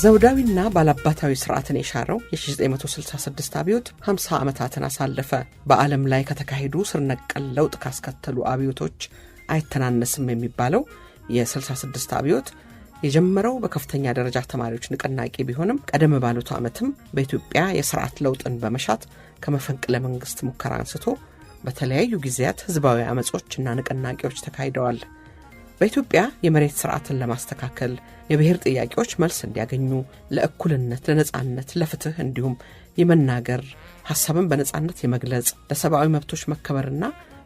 ዘውዳዊና ባላባታዊ ስርዓትን የሻረው የ1966 አብዮት 50 ዓመታትን አሳለፈ። በዓለም ላይ ከተካሄዱ ስር ነቀል ለውጥ ካስከተሉ አብዮቶች አይተናነስም የሚባለው የ66 አብዮት የጀመረው በከፍተኛ ደረጃ ተማሪዎች ንቅናቄ ቢሆንም ቀደም ባሉት ዓመትም በኢትዮጵያ የሥርዓት ለውጥን በመሻት ከመፈንቅለ መንግስት ሙከራ አንስቶ በተለያዩ ጊዜያት ህዝባዊ አመጾችና ንቅናቄዎች ተካሂደዋል። በኢትዮጵያ የመሬት ስርዓትን ለማስተካከል የብሔር ጥያቄዎች መልስ እንዲያገኙ ለእኩልነት፣ ለነጻነት፣ ለፍትህ እንዲሁም የመናገር ሐሳብን በነጻነት የመግለጽ ለሰብአዊ መብቶች መከበርና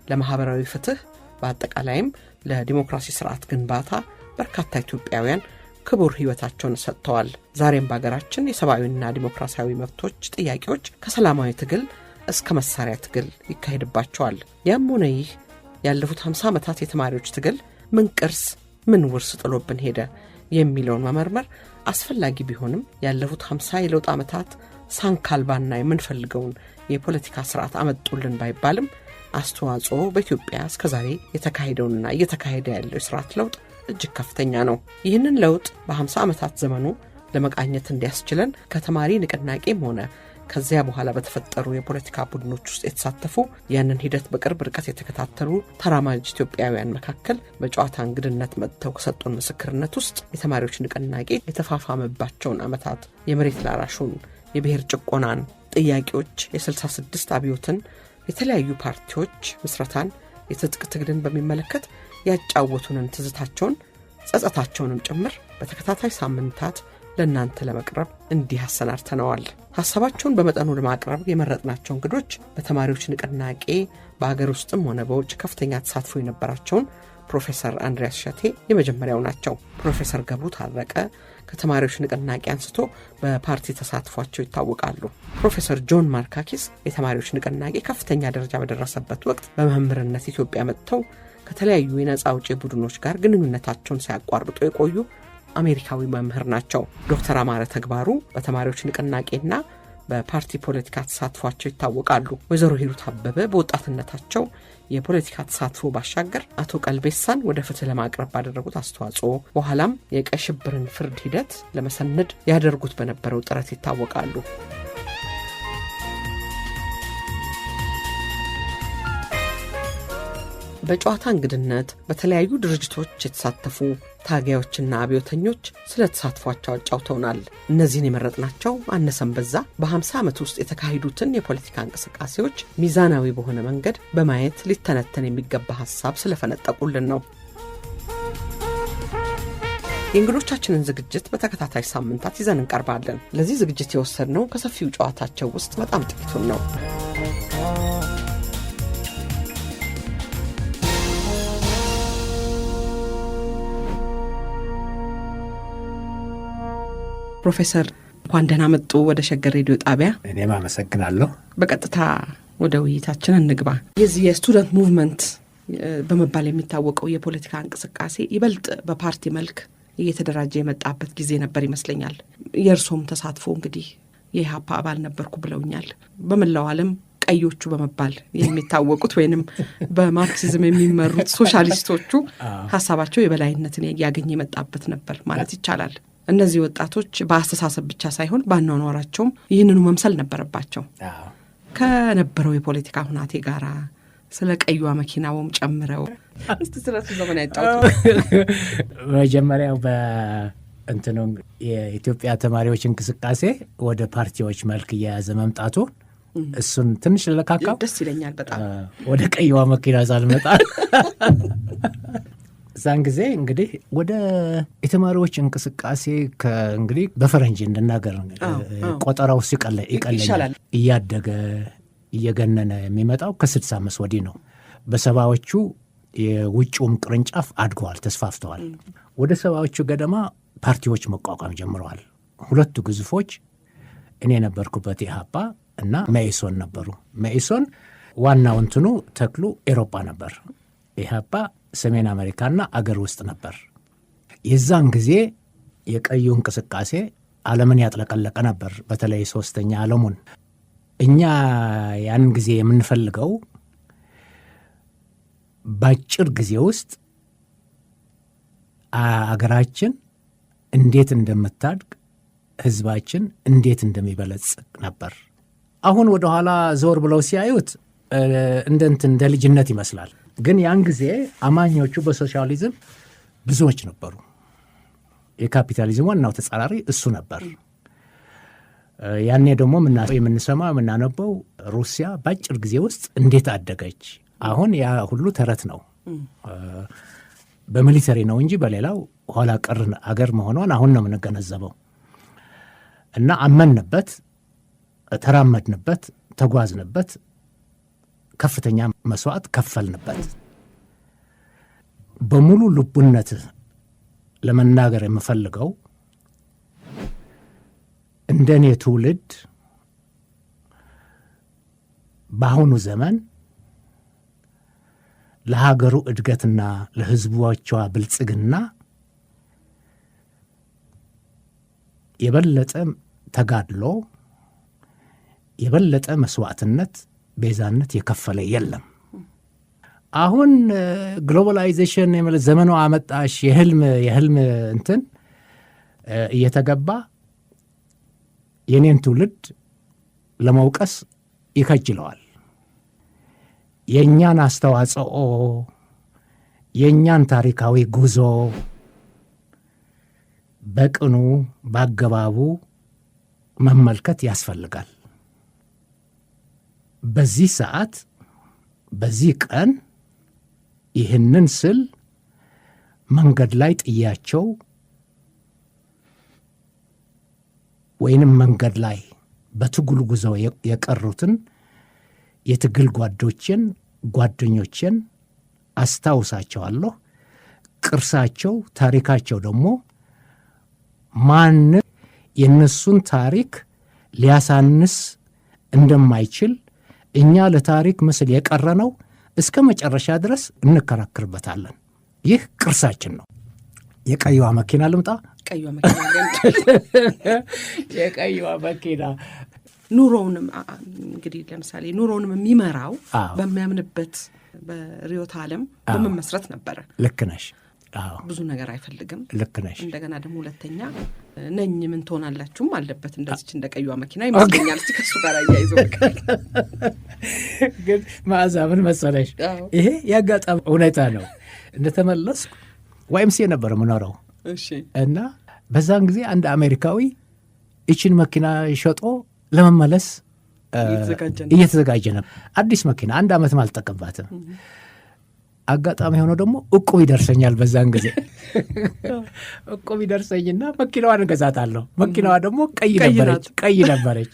ለማህበራዊ ፍትህ በአጠቃላይም ለዲሞክራሲ ስርዓት ግንባታ በርካታ ኢትዮጵያውያን ክቡር ህይወታቸውን ሰጥተዋል። ዛሬም በአገራችን የሰብአዊና ዲሞክራሲያዊ መብቶች ጥያቄዎች ከሰላማዊ ትግል እስከ መሳሪያ ትግል ይካሄድባቸዋል። ያም ሆነ ይህ ያለፉት 50 ዓመታት የተማሪዎች ትግል ምን ቅርስ ምን ውርስ ጥሎብን ሄደ የሚለውን መመርመር አስፈላጊ ቢሆንም ያለፉት 50 የለውጥ ዓመታት ሳንካልባና የምንፈልገውን የፖለቲካ ስርዓት አመጡልን ባይባልም አስተዋጽኦ በኢትዮጵያ እስከዛሬ የተካሄደውና እየተካሄደ ያለው የስርዓት ለውጥ እጅግ ከፍተኛ ነው። ይህንን ለውጥ በ50 ዓመታት ዘመኑ ለመቃኘት እንዲያስችለን ከተማሪ ንቅናቄም ሆነ ከዚያ በኋላ በተፈጠሩ የፖለቲካ ቡድኖች ውስጥ የተሳተፉ ያንን ሂደት በቅርብ ርቀት የተከታተሉ ተራማጅ ኢትዮጵያውያን መካከል በጨዋታ እንግድነት መጥተው ከሰጡን ምስክርነት ውስጥ የተማሪዎች ንቅናቄ የተፋፋመባቸውን ዓመታት፣ የመሬት ላራሹን፣ የብሔር ጭቆናን ጥያቄዎች፣ የ66 አብዮትን፣ የተለያዩ ፓርቲዎች ምስረታን፣ የትጥቅ ትግልን በሚመለከት ያጫወቱንን ትዝታቸውን ጸጸታቸውንም ጭምር በተከታታይ ሳምንታት ለእናንተ ለመቅረብ እንዲህ አሰናድተነዋል። ሐሳባቸውን በመጠኑ ለማቅረብ የመረጥናቸው እንግዶች በተማሪዎች ንቅናቄ በአገር ውስጥም ሆነ በውጭ ከፍተኛ ተሳትፎ የነበራቸውን ፕሮፌሰር አንድሪያስ እሸቴ የመጀመሪያው ናቸው። ፕሮፌሰር ገቡ ታረቀ ከተማሪዎች ንቅናቄ አንስቶ በፓርቲ ተሳትፏቸው ይታወቃሉ። ፕሮፌሰር ጆን ማርካኪስ የተማሪዎች ንቅናቄ ከፍተኛ ደረጃ በደረሰበት ወቅት በመምህርነት ኢትዮጵያ መጥተው ከተለያዩ የነጻ አውጪ ቡድኖች ጋር ግንኙነታቸውን ሳያቋርጡ የቆዩ አሜሪካዊ መምህር ናቸው። ዶክተር አማረ ተግባሩ በተማሪዎች ንቅናቄና በፓርቲ ፖለቲካ ተሳትፏቸው ይታወቃሉ። ወይዘሮ ሂሩት አበበ በወጣትነታቸው የፖለቲካ ተሳትፎ ባሻገር አቶ ቀልቤሳን ወደ ፍትህ ለማቅረብ ባደረጉት አስተዋጽኦ በኋላም የቀይ ሽብርን ፍርድ ሂደት ለመሰነድ ያደርጉት በነበረው ጥረት ይታወቃሉ። በጨዋታ እንግድነት በተለያዩ ድርጅቶች የተሳተፉ ታጋዮችና አብዮተኞች ስለ ተሳትፏቸው አጫውተውናል። እነዚህን የመረጥናቸው አነሰም በዛ በ50 ዓመት ውስጥ የተካሄዱትን የፖለቲካ እንቅስቃሴዎች ሚዛናዊ በሆነ መንገድ በማየት ሊተነተን የሚገባ ሐሳብ ስለፈነጠቁልን ነው። የእንግዶቻችንን ዝግጅት በተከታታይ ሳምንታት ይዘን እንቀርባለን። ለዚህ ዝግጅት የወሰድነው ከሰፊው ጨዋታቸው ውስጥ በጣም ጥቂቱን ነው። ፕሮፌሰር እንኳን ደህና መጡ ወደ ሸገር ሬዲዮ ጣቢያ። እኔም አመሰግናለሁ። በቀጥታ ወደ ውይይታችን እንግባ። የዚህ የስቱደንት ሙቭመንት በመባል የሚታወቀው የፖለቲካ እንቅስቃሴ ይበልጥ በፓርቲ መልክ እየተደራጀ የመጣበት ጊዜ ነበር ይመስለኛል። የእርሶም ተሳትፎ እንግዲህ የኢህአፓ አባል ነበርኩ ብለውኛል። በመላው ዓለም ቀዮቹ በመባል የሚታወቁት ወይንም በማርክሲዝም የሚመሩት ሶሻሊስቶቹ ሀሳባቸው የበላይነትን ያገኘ የመጣበት ነበር ማለት ይቻላል። እነዚህ ወጣቶች በአስተሳሰብ ብቻ ሳይሆን ባኗኗራቸውም ይህንኑ መምሰል ነበረባቸው። ከነበረው የፖለቲካ ሁናቴ ጋራ ስለ ቀዩዋ መኪናውም ጨምረው እስቲ ስለሱ ዘመን ያጫውቱ። መጀመሪያው በእንትኑ የኢትዮጵያ ተማሪዎች እንቅስቃሴ ወደ ፓርቲዎች መልክ እየያዘ መምጣቱ እሱን ትንሽ ለካካው ደስ ይለኛል በጣም። ወደ ቀዩዋ መኪና ሳልመጣ ዛን ጊዜ እንግዲህ ወደ የተማሪዎች እንቅስቃሴ ከእንግዲህ በፈረንጅ እንድናገር ቆጠራው ይቀለኛል እያደገ እየገነነ የሚመጣው ከ65 ወዲህ ነው። በሰባዎቹ የውጭውም ቅርንጫፍ አድገዋል፣ ተስፋፍተዋል። ወደ ሰባዎቹ ገደማ ፓርቲዎች መቋቋም ጀምረዋል። ሁለቱ ግዙፎች እኔ ነበርኩበት ኢህአፓ እና መኢሶን ነበሩ። መኢሶን ዋናው እንትኑ ተክሉ ኤሮፓ ነበር። ኢህአፓ ሰሜን አሜሪካና አገር ውስጥ ነበር። የዛን ጊዜ የቀዩ እንቅስቃሴ ዓለምን ያጥለቀለቀ ነበር፣ በተለይ ሶስተኛ ዓለሙን። እኛ ያን ጊዜ የምንፈልገው በአጭር ጊዜ ውስጥ አገራችን እንዴት እንደምታድግ ህዝባችን እንዴት እንደሚበለጽግ ነበር። አሁን ወደ ኋላ ዞር ብለው ሲያዩት እንደ ልጅነት ይመስላል። ግን ያን ጊዜ አማኞቹ በሶሻሊዝም ብዙዎች ነበሩ። የካፒታሊዝም ዋናው ተጻራሪ እሱ ነበር። ያኔ ደግሞ የምንሰማ የምናነበው ሩሲያ በአጭር ጊዜ ውስጥ እንዴት አደገች። አሁን ያ ሁሉ ተረት ነው። በሚሊተሪ ነው እንጂ በሌላው ኋላ ቀር አገር መሆኗን አሁን ነው የምንገነዘበው። እና አመንበት፣ ተራመድንበት፣ ተጓዝንበት፣ ከፍተኛ መስዋዕት ከፈልንበት። በሙሉ ልቡነት ለመናገር የምፈልገው እንደኔ ትውልድ በአሁኑ ዘመን ለሀገሩ እድገትና ለሕዝቦቿ ብልጽግና የበለጠ ተጋድሎ፣ የበለጠ መስዋዕትነት፣ ቤዛነት የከፈለ የለም። አሁን ግሎባላይዜሽን ዘመኑ አመጣሽ የህልም እንትን እየተገባ የኔን ትውልድ ለመውቀስ ይከጅለዋል። የእኛን አስተዋጽኦ፣ የእኛን ታሪካዊ ጉዞ በቅኑ በአገባቡ መመልከት ያስፈልጋል። በዚህ ሰዓት በዚህ ቀን ይህንን ስል መንገድ ላይ ጥያቸው ወይንም መንገድ ላይ በትግል ጉዞ የቀሩትን የትግል ጓደኞችን አስታውሳቸዋለሁ። ቅርሳቸው፣ ታሪካቸው ደግሞ ማንም የነሱን ታሪክ ሊያሳንስ እንደማይችል እኛ ለታሪክ ምስል የቀረነው እስከ መጨረሻ ድረስ እንከራከርበታለን። ይህ ቅርሳችን ነው። የቀይዋ መኪና ልምጣ። የቀይዋ መኪና ኑሮውንም እንግዲህ ለምሳሌ ኑሮውንም የሚመራው በሚያምንበት በርዕዮተ ዓለም በመመስረት ነበረ። ልክ ነሽ። ብዙ ነገር አይፈልግም። ልክ ነሽ። እንደገና ደግሞ ሁለተኛ ነኝ ምን ትሆናላችሁም አለበት። እንደዚች እንደ ቀይዋ መኪና ይመስለኛል። እስቲ ከሱ ጋር አያይዘው። ግን መዓዛ ምን መሰለሽ፣ ይሄ ያጋጣሚ እውነታ ነው። እንደተመለስኩ ዋይምሴ ነበር የምኖረው እና በዛን ጊዜ አንድ አሜሪካዊ ይችን መኪና ሸጦ ለመመለስ እየተዘጋጀ ነበር። አዲስ መኪና 1 ዓመትም አልጠቀምባትም። አጋጣሚ ሆኖ ደግሞ እቁብ ይደርሰኛል። በዛን ጊዜ እቁብ ይደርሰኝና መኪናዋን እገዛታለሁ። መኪናዋ ደግሞ ቀይ ነበረች።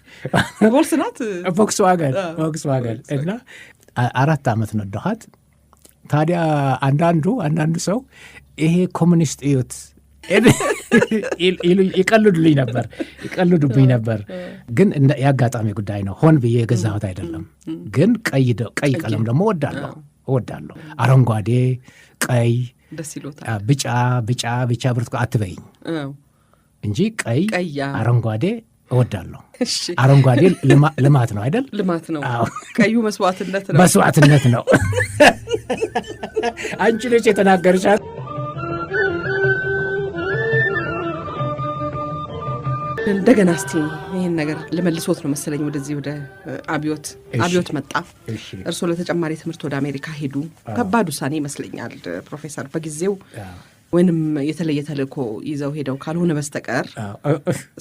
ቮክስዋገን እና 4 ዓመት ነዳኋት። ታዲያ አንዳንዱ ሰው ይሄ ኮሙኒስት እዩት ይቀልዱብኝ ነበር። ግን የአጋጣሚ ጉዳይ ነው። ሆን ብዬ የገዛሁት አይደለም። ግን ቀይ ቀለም ደግሞ እወዳለሁ። አረንጓዴ፣ ቀይ፣ ቢጫ ብርቱካን አትበይኝ እንጂ ቀይ፣ አረንጓዴ እወዳለሁ። አረንጓዴ ልማት ነው አይደል? ልማት ነው። ቀዩ መስዋዕትነት ነው። አንቺ ነሽ የተናገርሻት። እንደገና እስቲ ይህን ነገር ለመልሶት ነው መሰለኝ ወደዚህ ወደ አብዮት መጣ። እርስዎ ለተጨማሪ ትምህርት ወደ አሜሪካ ሄዱ። ከባድ ውሳኔ ይመስለኛል ፕሮፌሰር። በጊዜው ወይንም የተለየ ተልእኮ ይዘው ሄደው ካልሆነ በስተቀር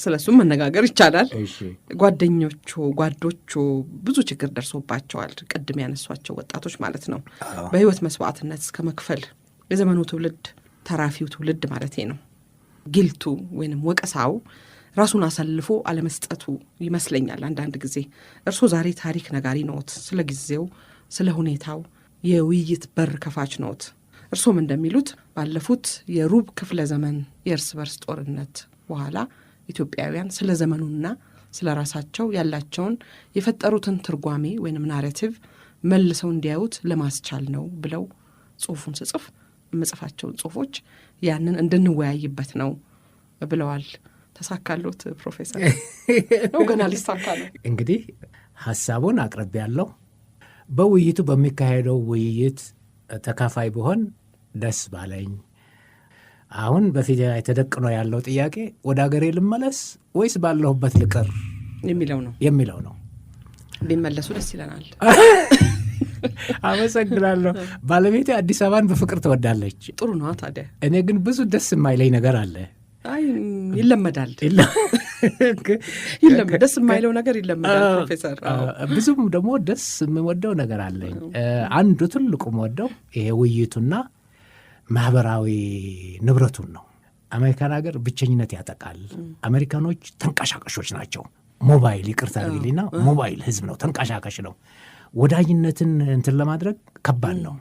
ስለሱም መነጋገር ይቻላል። ጓዶቹ ብዙ ችግር ደርሶባቸዋል። ቅድም ያነሷቸው ወጣቶች ማለት ነው። በህይወት መስዋዕትነት እስከ መክፈል የዘመኑ ትውልድ ተራፊው ትውልድ ማለት ነው። ጊልቱ ወይንም ወቀሳው ራሱን አሳልፎ አለመስጠቱ ይመስለኛል አንዳንድ ጊዜ። እርሶ ዛሬ ታሪክ ነጋሪ ነዎት። ስለ ጊዜው ስለ ሁኔታው የውይይት በር ከፋች ነዎት። እርሶም እንደሚሉት ባለፉት የሩብ ክፍለ ዘመን የእርስ በርስ ጦርነት በኋላ ኢትዮጵያውያን ስለ ዘመኑና ስለ ራሳቸው ያላቸውን የፈጠሩትን ትርጓሜ ወይንም ናሬቲቭ መልሰው እንዲያዩት ለማስቻል ነው ብለው ጽሑፉን ስጽፍ የምጽፋቸውን ጽሑፎች ያንን እንድንወያይበት ነው ብለዋል። ተሳካሎት ፕሮፌሰር? ነው ገና ሊሳካ ነው። እንግዲህ ሀሳቡን አቅርቤያለሁ። በውይይቱ በሚካሄደው ውይይት ተካፋይ ብሆን ደስ ባለኝ። አሁን በፊት ላይ ተደቅኖ ያለው ጥያቄ ወደ ሀገሬ ልመለስ ወይስ ባለሁበት ልቅር የሚለው ነው። ቢመለሱ ደስ ይለናል። አመሰግናለሁ። ባለቤቴ አዲስ አበባን በፍቅር ትወዳለች። ጥሩ ነው። ታዲያ እኔ ግን ብዙ ደስ የማይለኝ ነገር አለ። ይለመዳል። ደስ የማይለው ነገር ይለመዳል ፕሮፌሰር። ብዙም ደግሞ ደስ የምወደው ነገር አለኝ። አንዱ ትልቁ የምወደው ይሄ ውይይቱና ማህበራዊ ንብረቱን ነው። አሜሪካን ሀገር ብቸኝነት ያጠቃል። አሜሪካኖች ተንቀሳቃሾች ናቸው። ሞባይል ይቅርታ አድርግልኝና ሞባይል ህዝብ ነው፣ ተንቀሳቃሽ ነው። ወዳጅነትን እንትን ለማድረግ ከባድ ነው።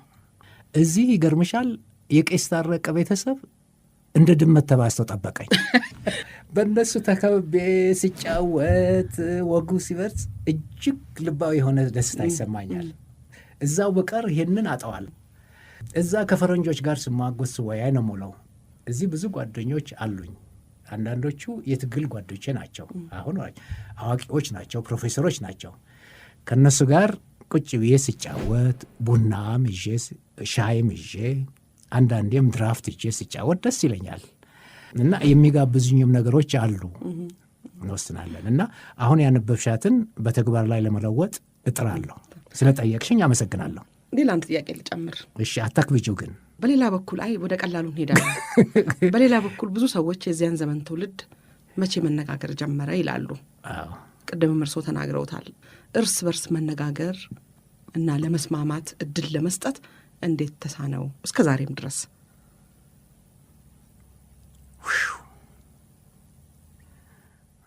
እዚህ ይገርምሻል የቄስ ታረቀ ቤተሰብ እንደ ድመት ተባስተው ጠበቀኝ። በእነሱ ተከብቤ ሲጫወት ወጉ ሲበርጽ እጅግ ልባዊ የሆነ ደስታ ይሰማኛል። እዛው በቀር ይህንን አጠዋል። እዛ ከፈረንጆች ጋር ስማጎስ ስወያይ ነው የምውለው። እዚህ ብዙ ጓደኞች አሉኝ። አንዳንዶቹ የትግል ጓዶቼ ናቸው። አሁን አዋቂዎች ናቸው፣ ፕሮፌሰሮች ናቸው። ከእነሱ ጋር ቁጭ ብዬ ሲጫወት ቡናም ይዤ ሻይም ይዤ አንዳንዴም ድራፍት ይዤ ሲጫወት ደስ ይለኛል እና የሚጋብዙኝም ነገሮች አሉ። እንወስናለን እና አሁን ያነበብሻትን በተግባር ላይ ለመለወጥ እጥራለሁ። ስለ ጠየቅሽኝ አመሰግናለሁ። ሌላ አንድ ጥያቄ ልጨምር። እሺ፣ አታክብጂው ግን በሌላ በኩል ወደ ቀላሉ እንሄዳለን። በሌላ በኩል ብዙ ሰዎች የዚያን ዘመን ትውልድ መቼ መነጋገር ጀመረ ይላሉ። ቅድምም እርስዎ ተናግረውታል። እርስ በርስ መነጋገር እና ለመስማማት እድል ለመስጠት እንዴት ተሳነው እስከ ዛሬም ድረስ?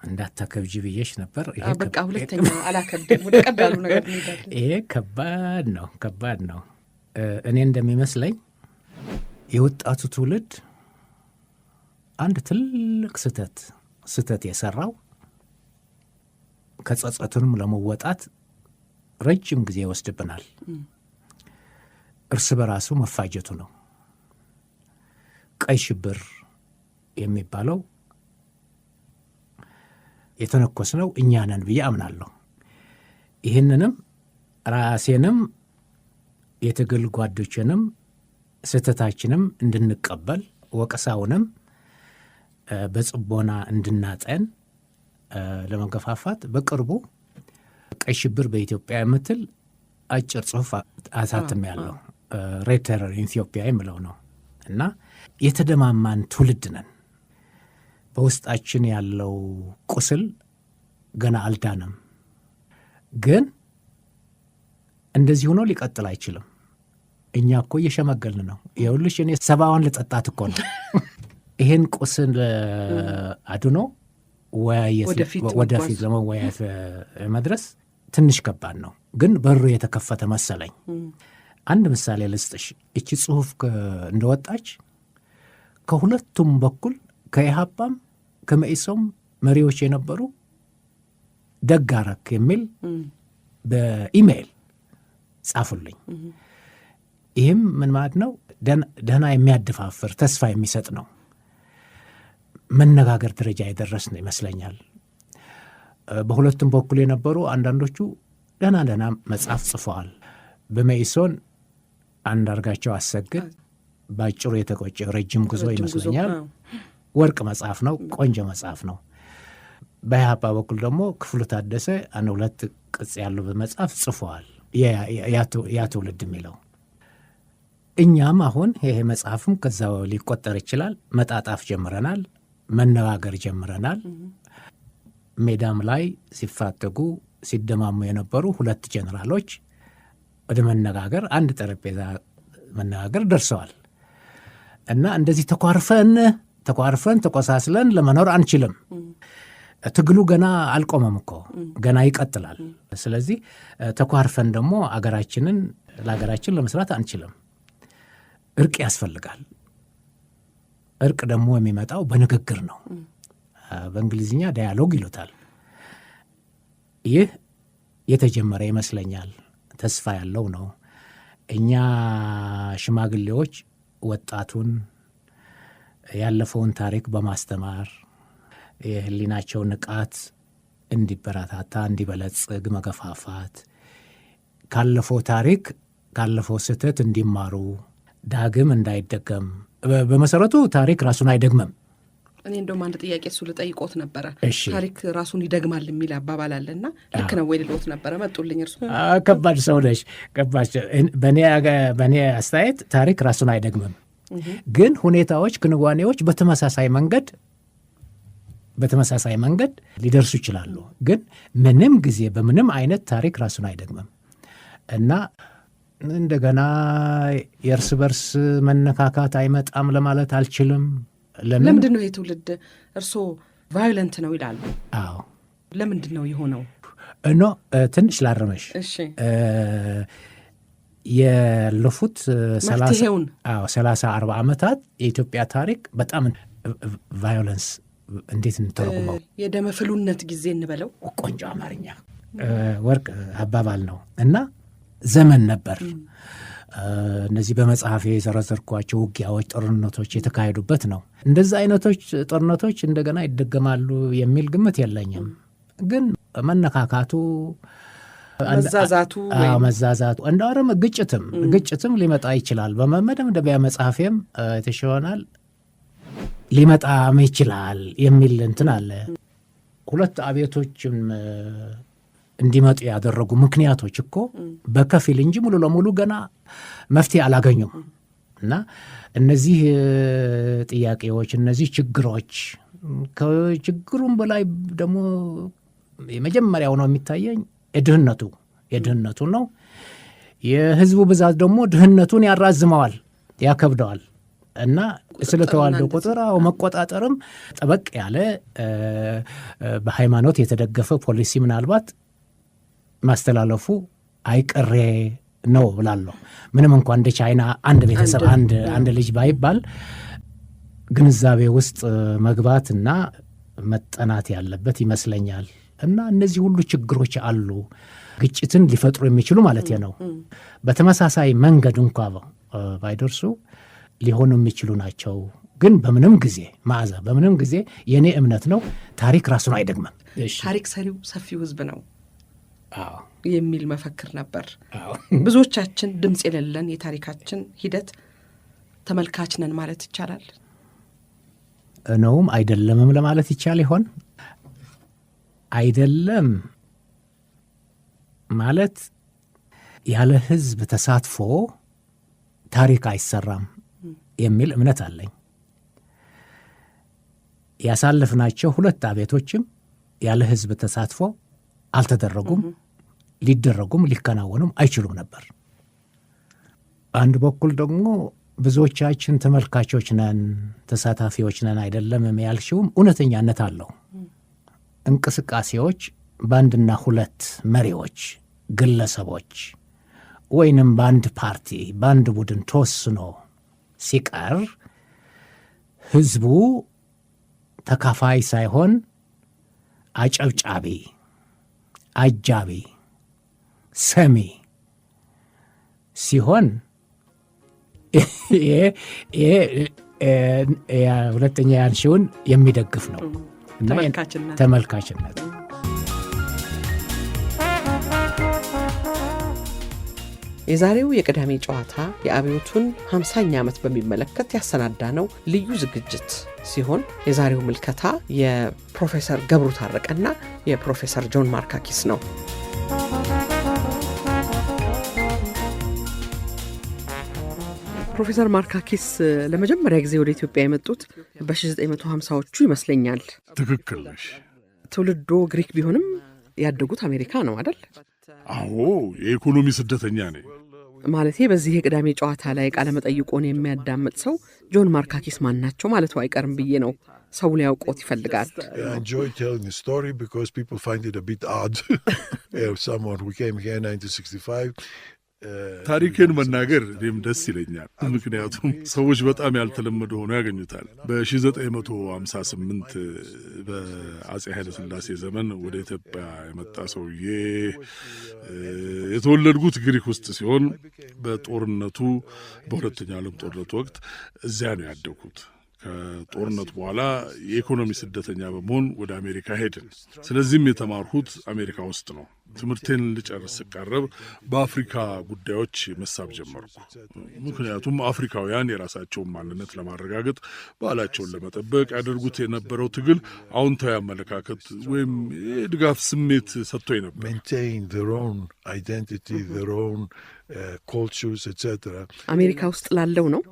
እንዳታከብጂ ብዬሽ ነበር። በቃ ሁለተኛ አላከብድም። ወደ ቀላሉ ነገር እንሄዳለን። ይሄ ከባድ ነው። እኔ እንደሚመስለኝ የወጣቱ ትውልድ አንድ ትልቅ ስህተት የሰራው ከጸጸቱንም ለመወጣት ረጅም ጊዜ ይወስድብናል። እርስ በራሱ መፋጀቱ ነው። ቀይ ሽብር የሚባለው የተነኮስነው እኛ ነን ብዬ አምናለሁ። ይህንንም ራሴንም የትግል ጓዶችንም ስህተታችንም እንድንቀበል ወቀሳውንም በጽቦና እንድናጠን ለመገፋፋት በቅርቡ ቀይ ሽብር በኢትዮጵያ የምትል አጭር ጽሑፍ አሳትም ያለው ሬድ ቴረር ኢትዮጵያ የምለው ነው እና የተደማማን ትውልድ ነን። በውስጣችን ያለው ቁስል ገና አልዳንም። ግን እንደዚህ ሆኖ ሊቀጥል አይችልም። እኛ እኮ እየሸመገልን ነው። ይኸውልሽ እኔ 70 ልጠጣት እኮ ነው። ይሄን ቁስል አድኖ ወደፊት ለመወያየት መድረስ ትንሽ ከባድ ነው። ግን በሩ የተከፈተ መሰለኝ። አንድ ምሳሌ ልስጥሽ። እቺ ጽሑፍ እንደወጣች ከሁለቱም በኩል ከኢሃፓም ከመኢሶም መሪዎች የነበሩ ደጋረክ የሚል በኢሜይል ጻፉልኝ። ይህም ምን ማለት ነው? ደህና የሚያደፋፍር ተስፋ የሚሰጥ ነው። መነጋገር ደረጃ የደረስን ይመስለኛል። በሁለቱም በኩል የነበሩ አንዳንዶቹ ደህና መጽሐፍ ጽፈዋል። በመኢሶን አንዳርጋቸው አሰግድ በአጭሩ የተቆጨ ረጅም ጉዞ ይመስለኛል። ወርቅ መጽሐፍ ነው፣ ቆንጆ መጽሐፍ ነው። በኢሃፓ በኩል ደግሞ ክፍሉ ታደሰ 2 ቅጽ ያለው መጽሐፍ ጽፈዋል። ያ ትውልድ የሚለው እኛም አሁን ይሄ መጽሐፍም ከዛው ሊቆጠር ይችላል። መጣጣፍ ጀምረናል፣ መነጋገር ጀምረናል። ሜዳም ላይ ሲፋተጉ ሲደማሙ የነበሩ 2 ጀነራሎች ወደ መነጋገር አንድ ጠረጴዛ መነጋገር ደርሰዋል። እና እንደዚህ ተኳርፈን ተቆሳስለን ለመኖር አንችልም። ትግሉ ገና አልቆመም እኮ ገና ይቀጥላል። ስለዚህ ተኳርፈን ደግሞ ለሀገራችን ለመስራት አንችልም። እርቅ ያስፈልጋል። እርቅ ደግሞ የሚመጣው በንግግር ነው። በእንግሊዝኛ ዳያሎግ ይሉታል። ይህ የተጀመረ ይመስለኛል። ተስፋ ያለው ነው። እኛ ሽማግሌዎች ወጣቱን ያለፈውን ታሪክ በማስተማር የህሊናቸው ንቃት እንዲበረታታ እንዲበለጽግ መገፋፋት፣ ካለፈው ታሪክ ካለፈው ስህተት እንዲማሩ ዳግም እንዳይደገም። በመሰረቱ ታሪክ ራሱን አይደግምም። እኔ እንደውም አንድ ጥያቄ እሱ ልጠይቆት ነበረ። ታሪክ ራሱን ይደግማል የሚል አባባል አለና ልክ ነው ወይ ልሎት ነበረ። መጡልኝ እርሱ። ከባድ ሰው ነሽ። ከባድ። በእኔ አስተያየት ታሪክ ራሱን አይደግምም፣ ግን ሁኔታዎች፣ ክንዋኔዎች በተመሳሳይ መንገድ ሊደርሱ ይችላሉ። ግን ምንም ጊዜ በምንም አይነት ታሪክ ራሱን አይደግምም እና እንደገና የእርስ በርስ መነካካት አይመጣም ለማለት አልችልም። ለምንድን ነው የትውልድ እርስዎ ቫዮለንት ነው ይላሉ? አዎ፣ ለምንድን ነው የሆነው? ትንሽ ላረመሽ። እሺ፣ ያለፉት 30-40 ዓመታት የኢትዮጵያ ታሪክ በጣም ቫዮለንስ እንዴት እንተረጉመው? የደመ ፍሉነት ጊዜ እንበለው። ቆንጆ አማርኛ ወርቅ አባባል ነው እና ዘመን ነበር። እነዚህ በመጽሐፌ የዘረዘርኳቸው ውጊያዎች፣ ጦርነቶች የተካሄዱበት ነው። እንደዚህ አይነቶች ጦርነቶች እንደገና ይደገማሉ የሚል ግምት የለኝም። ግን መነካካቱ፣ መዛዛቱ እንደውም ግጭትም ሊመጣ ይችላል። በመደምደሚያ መጽሐፌም የተሽሆናል ሊመጣም ይችላል የሚል እንትን አለ። ሁለት አብዮቶችም እንዲመጡ ያደረጉ ምክንያቶች እኮ በከፊል እንጂ ሙሉ ለሙሉ ገና መፍትሄ አላገኙም። እና እነዚህ ጥያቄዎች፣ እነዚህ ችግሮች፣ ከችግሩም በላይ ደግሞ የመጀመሪያው ነው የሚታየኝ የድህነቱ ነው። የህዝቡ ብዛት ደግሞ ድህነቱን ያራዝመዋል፣ ያከብደዋል። እና ስለተዋልደው ቁጥር መቆጣጠርም ጠበቅ ያለ በሃይማኖት የተደገፈ ፖሊሲ ምናልባት ማስተላለፉ አይቀሬ ነው ብላለሁ። ምንም እንኳን እንደ ቻይና አንድ ቤተሰብ አንድ ልጅ ባይባል ግንዛቤ ውስጥ መግባትና መጠናት ያለበት ይመስለኛል። እና እነዚህ ሁሉ ችግሮች አሉ፣ ግጭትን ሊፈጥሩ የሚችሉ ማለት ነው። በተመሳሳይ መንገድ እንኳ ባይደርሱ ሊሆኑ የሚችሉ ናቸው። ግን በምንም ጊዜ የእኔ እምነት ነው ታሪክ ራሱን አይደግምም። ታሪክ ሰሪው ሰፊው ህዝብ ነው የሚል መፈክር ነበር። ብዙዎቻችን ድምፅ የሌለን የታሪካችን ሂደት ተመልካች ነን ማለት ይቻላል ነውም አይደለምም ለማለት ይቻል ይሆን? አይደለም ማለት ያለ ህዝብ ተሳትፎ ታሪክ አይሰራም የሚል እምነት አለኝ። ያሳለፍናቸው ሁለት አብዮቶችም ያለ ህዝብ ተሳትፎ አልተደረጉም፣ ሊደረጉም ሊከናወኑም አይችሉም ነበር። አንድ በኩል ደግሞ ብዙዎቻችን ተመልካቾች ነን፣ ተሳታፊዎች ነን አይደለም ያልሽውም እውነተኛነት አለው። እንቅስቃሴዎች በአንድና ሁለት መሪዎች፣ ግለሰቦች ወይንም በአንድ ፓርቲ በአንድ ቡድን ተወስኖ ሲቀር ህዝቡ ተካፋይ ሳይሆን አጨብጫቢ፣ አጃቢ፣ ሰሚ ሲሆን ሁለተኛ ያልሽውን የሚደግፍ ነው። ተመልካችነት የዛሬው የቅዳሜ ጨዋታ የአብዮቱን 50ኛ ዓመት በሚመለከት ያሰናዳ ነው ልዩ ዝግጅት ሲሆን የዛሬው ምልከታ የፕሮፌሰር ገብሩ ታረቀና የፕሮፌሰር ጆን ማርካኪስ ነው። ፕሮፌሰር ማርካኪስ ለመጀመሪያ ጊዜ ወደ ኢትዮጵያ የመጡት በ1950ዎቹ ይመስለኛል። ትክክል ነሽ። ትውልዶ ግሪክ ቢሆንም ያደጉት አሜሪካ ነው አይደል? አዎ፣ የኢኮኖሚ ስደተኛ ነኝ። ማለቴ በዚህ የቅዳሜ ጨዋታ ላይ ቃለ መጠይቆን የሚያዳምጥ ሰው ጆን ማርካኪስ ማን ናቸው ማለቱ አይቀርም ብዬ ነው። ሰው ሊያውቆት ይፈልጋል። ታሪኬን መናገር እኔም ደስ ይለኛል። ምክንያቱም ሰዎች በጣም ያልተለመደ ሆኖ ያገኙታል። በ1958 በአጼ ኃይለሥላሴ ዘመን ወደ ኢትዮጵያ የመጣ ሰውዬ የተወለድኩት ግሪክ ውስጥ ሲሆን በጦርነቱ በሁለተኛው ዓለም ጦርነት ወቅት እዚያ ነው ያደግኩት። ከጦርነት በኋላ የኢኮኖሚ ስደተኛ በመሆን ወደ አሜሪካ ሄድን። ስለዚህም የተማርሁት አሜሪካ ውስጥ ነው። ትምህርቴን ልጨርስ ስቃረብ በአፍሪካ ጉዳዮች መሳብ ጀመርኩ። ምክንያቱም አፍሪካውያን የራሳቸውን ማንነት ለማረጋገጥ ባህላቸውን ለመጠበቅ ያደርጉት የነበረው ትግል አዎንታዊ አመለካከት ወይም የድጋፍ ስሜት ሰጥቶኝ ነበር። አሜሪካ ውስጥ ላለው ነው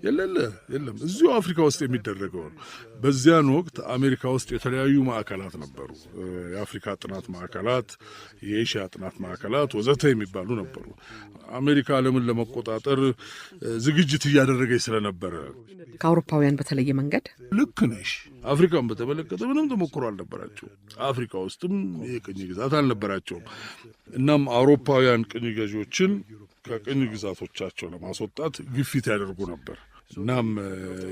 የለም እዚሁ አፍሪካ ውስጥ የሚደረገው ነው። በዚያን ወቅት አሜሪካ ውስጥ የተለያዩ ማዕከላት ነበሩ። የአፍሪካ ጥናት ማዕከላት፣ የኤሽያ ጥናት ማዕከላት ወዘተ የሚባሉ ነበሩ። አሜሪካ ዓለምን ለመቆጣጠር ዝግጅት እያደረገች ስለነበረ ከአውሮፓውያን በተለየ መንገድ ልክ ነሽ። አፍሪካን በተመለከተ ምንም ተሞክሮ አልነበራቸው። አፍሪካ ውስጥም የቅኝ ግዛት አልነበራቸውም። እናም አውሮፓውያን ቅኝ ገዢዎችን ከቅኝ ግዛቶቻቸው ለማስወጣት ግፊት ያደርጉ ነበር። እናም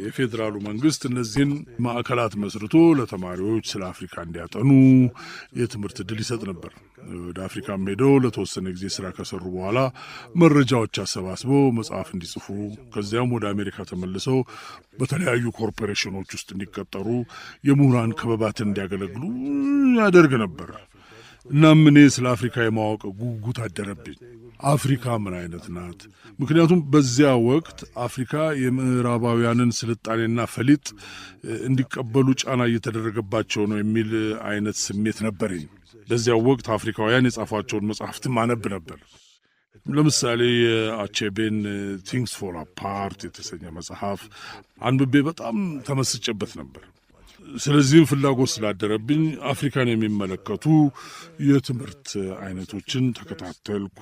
የፌዴራሉ መንግስት እነዚህን ማዕከላት መስርቶ ለተማሪዎች ስለ አፍሪካ እንዲያጠኑ የትምህርት ዕድል ይሰጥ ነበር። ወደ አፍሪካም ሄደው ለተወሰነ ጊዜ ስራ ከሰሩ በኋላ መረጃዎች አሰባስበው መጽሐፍ እንዲጽፉ፣ ከዚያም ወደ አሜሪካ ተመልሰው በተለያዩ ኮርፖሬሽኖች ውስጥ እንዲቀጠሩ፣ የምሁራን ክበባትን እንዲያገለግሉ ያደርግ ነበር። እናም እኔ ስለ አፍሪካ የማወቅ ጉጉት አደረብኝ። አፍሪካ ምን አይነት ናት? ምክንያቱም በዚያ ወቅት አፍሪካ የምዕራባውያንን ስልጣኔና ፈሊጥ እንዲቀበሉ ጫና እየተደረገባቸው ነው የሚል አይነት ስሜት ነበረኝ። በዚያው ወቅት አፍሪካውያን የጻፏቸውን መጽሐፍትም አነብ ነበር። ለምሳሌ የአቼቤን ቲንግስ ፎል አፓርት የተሰኘ መጽሐፍ አንብቤ በጣም ተመስጬበት ነበር። ስለዚህም ፍላጎት ስላደረብኝ አፍሪካን የሚመለከቱ የትምህርት አይነቶችን ተከታተልኩ።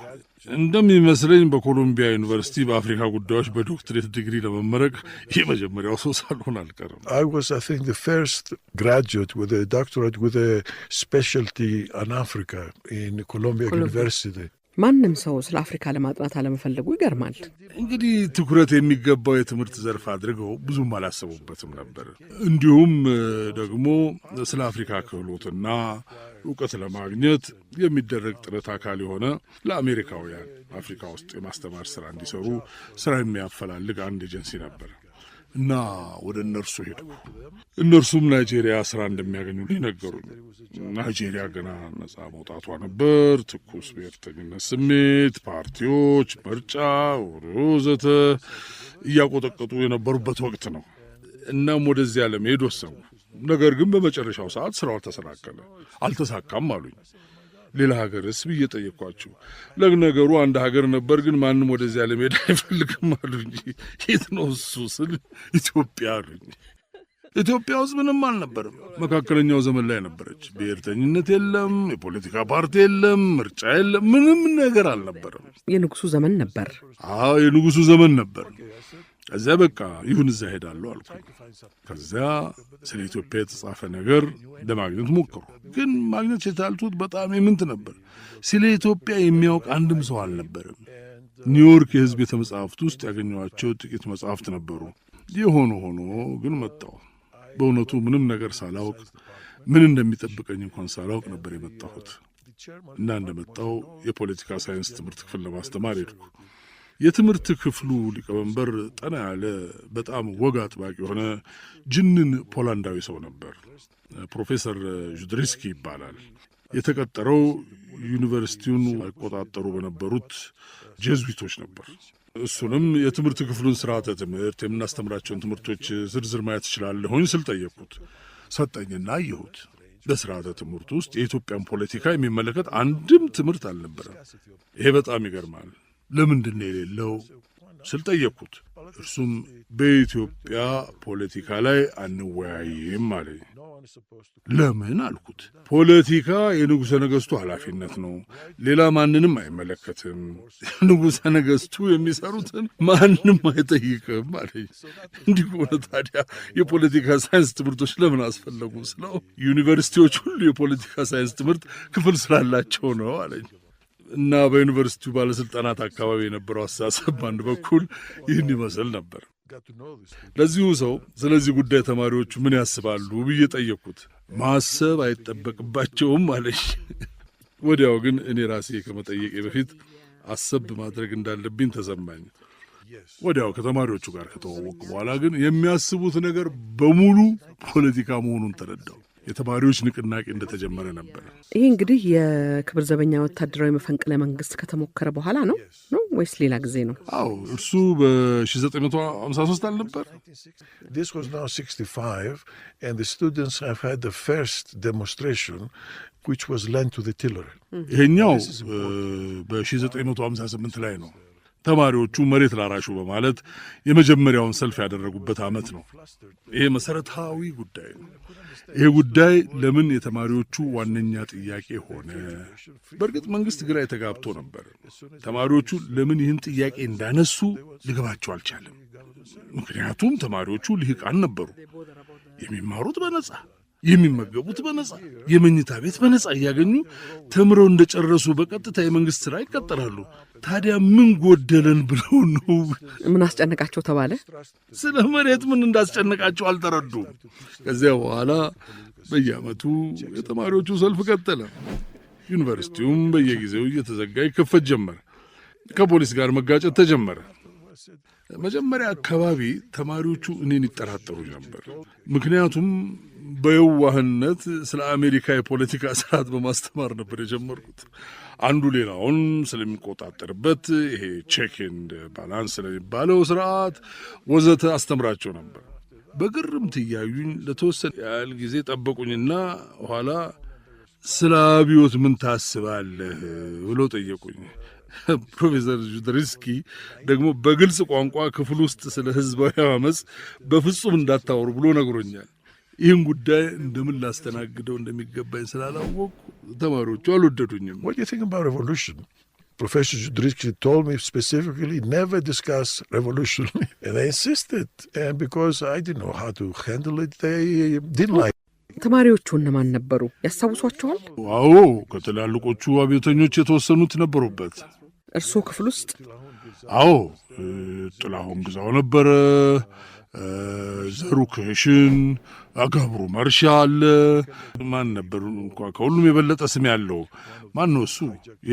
እንደሚመስለኝ በኮሎምቢያ ዩኒቨርሲቲ በአፍሪካ ጉዳዮች በዶክትሬት ዲግሪ ለመመረቅ የመጀመሪያው ሰው ሳልሆን አልቀርም። I was, I think, the first graduate with a doctorate with a specialty on Africa in Columbia University. ማንም ሰው ስለ አፍሪካ ለማጥናት አለመፈለጉ ይገርማል። እንግዲህ ትኩረት የሚገባው የትምህርት ዘርፍ አድርገው ብዙም አላሰቡበትም ነበር። እንዲሁም ደግሞ ስለ አፍሪካ ክህሎትና እውቀት ለማግኘት የሚደረግ ጥረት አካል የሆነ ለአሜሪካውያን አፍሪካ ውስጥ የማስተማር ስራ እንዲሰሩ ስራ የሚያፈላልግ አንድ ኤጀንሲ ነበር እና ወደ እነርሱ ሄድኩ። እነርሱም ናይጄሪያ ስራ እንደሚያገኙ ነገሩኝ። ናይጄሪያ ገና ነጻ መውጣቷ ነበር። ትኩስ ብሔርተኝነት ስሜት፣ ፓርቲዎች፣ ምርጫ ወዘተ እያቆጠቀጡ የነበሩበት ወቅት ነው። እናም ወደዚያ ለመሄድ ወሰንኩ። ነገር ግን በመጨረሻው ሰዓት ስራው አልተሳካም አሉኝ። ሌላ ሀገርስ ብዬ ጠየኳቸው። ለነገሩ አንድ ሀገር ነበር፣ ግን ማንም ወደዚያ ለመሄድ አይፈልግም አሉኝ። የት ነው እሱ ስል ኢትዮጵያ አሉኝ። ኢትዮጵያ ውስጥ ምንም አልነበርም። መካከለኛው ዘመን ላይ ነበረች። ብሔርተኝነት የለም፣ የፖለቲካ ፓርቲ የለም፣ ምርጫ የለም፣ ምንም ነገር አልነበረም። የንጉሱ ዘመን ነበር። አዎ የንጉሱ ዘመን ነበር። ከዚያ በቃ ይሁን እዛ ሄዳለሁ አልኩኝ። ከዚያ ስለ ኢትዮጵያ የተጻፈ ነገር ለማግኘት ሞከሩ። ግን ማግኘት የቻልኩት በጣም የምንት ነበር። ስለ ኢትዮጵያ የሚያውቅ አንድም ሰው አልነበርም። ኒውዮርክ የሕዝብ ቤተ መጻሕፍት ውስጥ ያገኘኋቸው ጥቂት መጻሕፍት ነበሩ። የሆነ ሆኖ ግን መጣሁ። በእውነቱ ምንም ነገር ሳላውቅ ምን እንደሚጠብቀኝ እንኳን ሳላውቅ ነበር የመጣሁት እና እንደመጣሁ የፖለቲካ ሳይንስ ትምህርት ክፍል ለማስተማር ሄድኩ። የትምህርት ክፍሉ ሊቀመንበር ጠና ያለ በጣም ወግ አጥባቂ የሆነ ጅንን ፖላንዳዊ ሰው ነበር። ፕሮፌሰር ዡድሪስኪ ይባላል። የተቀጠረው ዩኒቨርሲቲውን አይቆጣጠሩ በነበሩት ጄዝዊቶች ነበር። እሱንም የትምህርት ክፍሉን ስርዓተ ትምህርት የምናስተምራቸውን ትምህርቶች ዝርዝር ማየት እችላለሁኝ ስል ጠየቅኩት። ሰጠኝና አየሁት። በስርዓተ ትምህርት ውስጥ የኢትዮጵያን ፖለቲካ የሚመለከት አንድም ትምህርት አልነበረም። ይሄ በጣም ይገርማል። ለምንድን ነው የሌለው ስል ጠየቅኩት። እርሱም በኢትዮጵያ ፖለቲካ ላይ አንወያይም አለኝ። ለምን አልኩት። ፖለቲካ የንጉሠ ነገሥቱ ኃላፊነት ነው፣ ሌላ ማንንም አይመለከትም። ንጉሠ ነገሥቱ የሚሰሩትን ማንም አይጠይቅም አለኝ። እንዲህ ከሆነ ታዲያ የፖለቲካ ሳይንስ ትምህርቶች ለምን አስፈለጉ ስለው ዩኒቨርሲቲዎች ሁሉ የፖለቲካ ሳይንስ ትምህርት ክፍል ስላላቸው ነው አለኝ። እና በዩኒቨርሲቲው ባለሥልጣናት አካባቢ የነበረው አስተሳሰብ በአንድ በኩል ይህን ይመስል ነበር። ለዚሁ ሰው ስለዚህ ጉዳይ ተማሪዎቹ ምን ያስባሉ ብዬ ጠየቅኩት። ማሰብ አይጠበቅባቸውም አለኝ። ወዲያው ግን እኔ ራሴ ከመጠየቄ በፊት አሰብ ማድረግ እንዳለብኝ ተሰማኝ። ወዲያው ከተማሪዎቹ ጋር ከተዋወቁ በኋላ ግን የሚያስቡት ነገር በሙሉ ፖለቲካ መሆኑን ተረዳው። የተማሪዎች ንቅናቄ እንደተጀመረ ነበር። ይሄ እንግዲህ የክብር ዘበኛ ወታደራዊ መፈንቅለ መንግስት ከተሞከረ በኋላ ነው ወይስ ሌላ ጊዜ ነው? አዎ እርሱ በ1953 አልነበር? This was now 65 and the students have had the first demonstration which was lent to the Tiller. ይሄኛው በ1958 ላይ ነው። ተማሪዎቹ መሬት ላራሹ በማለት የመጀመሪያውን ሰልፍ ያደረጉበት ዓመት ነው። ይሄ መሰረታዊ ጉዳይ ነው። ይሄ ጉዳይ ለምን የተማሪዎቹ ዋነኛ ጥያቄ ሆነ? በእርግጥ መንግስት ግራ የተጋብቶ ነበር። ተማሪዎቹ ለምን ይህን ጥያቄ እንዳነሱ ሊገባቸው አልቻለም። ምክንያቱም ተማሪዎቹ ልሂቃን ነበሩ። የሚማሩት በነጻ፣ የሚመገቡት በነጻ፣ የመኝታ ቤት በነጻ እያገኙ ተምረው እንደጨረሱ በቀጥታ የመንግስት ስራ ይቀጠራሉ። ታዲያ ምን ጎደለን ብለው ነው? ምን አስጨነቃቸው ተባለ? ስለ መሬት ምን እንዳስጨነቃቸው አልተረዱም። ከዚያ በኋላ በየዓመቱ የተማሪዎቹ ሰልፍ ቀጠለ። ዩኒቨርሲቲውም በየጊዜው እየተዘጋ ይከፈት ጀመረ። ከፖሊስ ጋር መጋጨት ተጀመረ። መጀመሪያ አካባቢ ተማሪዎቹ እኔን ይጠራጠሩ ነበር። ምክንያቱም በየዋህነት ስለ አሜሪካ የፖለቲካ ስርዓት በማስተማር ነበር የጀመርኩት። አንዱ ሌላውን ስለሚቆጣጠርበት ይሄ ቼክ ኤንድ ባላንስ ስለሚባለው ስርዓት ወዘተ አስተምራቸው ነበር። በግርምት እያዩኝ ለተወሰነ ያህል ጊዜ ጠበቁኝና ኋላ ስለ አብዮት ምን ታስባለህ ብሎ ጠየቁኝ። ፕሮፌሰር ጁደሪስኪ ደግሞ በግልጽ ቋንቋ ክፍል ውስጥ ስለ ህዝባዊ አመፅ በፍጹም እንዳታወሩ ብሎ ነግሮኛል። ይህን ጉዳይ እንደምን ላስተናግደው እንደሚገባኝ ስላላወቅኩ ተማሪዎቹ አልወደዱኝም። What do you think about revolution? Professor Judriski told me specifically never discuss revolution. And I insisted. And because I didn't know how to handle it, they didn't like it. ተማሪዎቹ እነማን ነበሩ? ያስታውሷቸዋል? አዎ ከትላልቆቹ አብዮተኞች የተወሰኑት ነበሩበት። እርስዎ ክፍል ውስጥ? አዎ ጥላሁን ግዛው ነበረ፣ ዘሩ ክሽን፣ አጋብሩ መርሻ አለ። ማን ነበር እንኳ ከሁሉም የበለጠ ስም ያለው ማን ነው? እሱ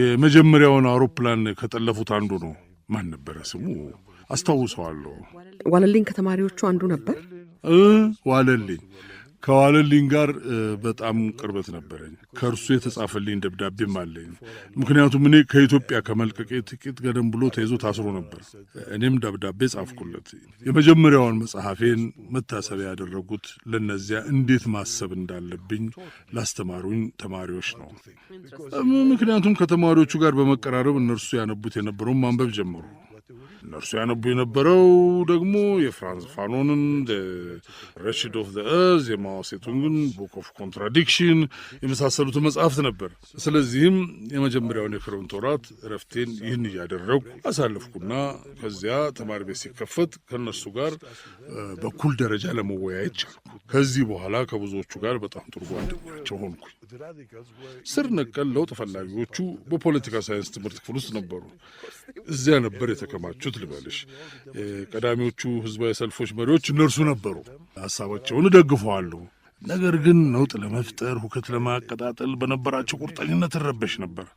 የመጀመሪያውን አውሮፕላን ከጠለፉት አንዱ ነው። ማን ነበረ ስሙ? አስታውሰዋለሁ። ዋለልኝ ከተማሪዎቹ አንዱ ነበር። ዋለልኝ ከዋለልኝ ጋር በጣም ቅርበት ነበረኝ። ከእርሱ የተጻፈልኝ ደብዳቤም አለኝ። ምክንያቱም እኔ ከኢትዮጵያ ከመልቀቄ ጥቂት ገደም ብሎ ተይዞ ታስሮ ነበር። እኔም ደብዳቤ ጻፍኩለት። የመጀመሪያውን መጽሐፌን መታሰቢያ ያደረጉት ለነዚያ እንዴት ማሰብ እንዳለብኝ ላስተማሩኝ ተማሪዎች ነው። ምክንያቱም ከተማሪዎቹ ጋር በመቀራረብ እነርሱ ያነቡት የነበረውን ማንበብ ጀመሩ። እነርሱ ያነቡ የነበረው ደግሞ የፍራንስ ፋኖንን ረሽድ ኦፍ ዘ እርዝ፣ የማኦ ሴቱንግን ቡክ ኦፍ ኮንትራዲክሽን የመሳሰሉትን መጽሐፍት ነበር። ስለዚህም የመጀመሪያውን የክረምት ወራት እረፍቴን ይህን እያደረጉ አሳለፍኩና ከዚያ ተማሪ ቤት ሲከፈት ከእነርሱ ጋር በኩል ደረጃ ለመወያየት ቻልኩ። ከዚህ በኋላ ከብዙዎቹ ጋር በጣም ጥሩ ጓደኛቸው ሆንኩኝ። ስር ነቀል ለውጥ ፈላጊዎቹ በፖለቲካ ሳይንስ ትምህርት ክፍል ውስጥ ነበሩ። እዚያ ነበር የተከማቹት ልበልሽ። ቀዳሚዎቹ ህዝባዊ ሰልፎች መሪዎች እነርሱ ነበሩ። ሀሳባቸውን እደግፈዋለሁ። ነገር ግን ነውጥ ለመፍጠር ሁከት ለማቀጣጠል በነበራቸው ቁርጠኝነት እረበሽ ነበር።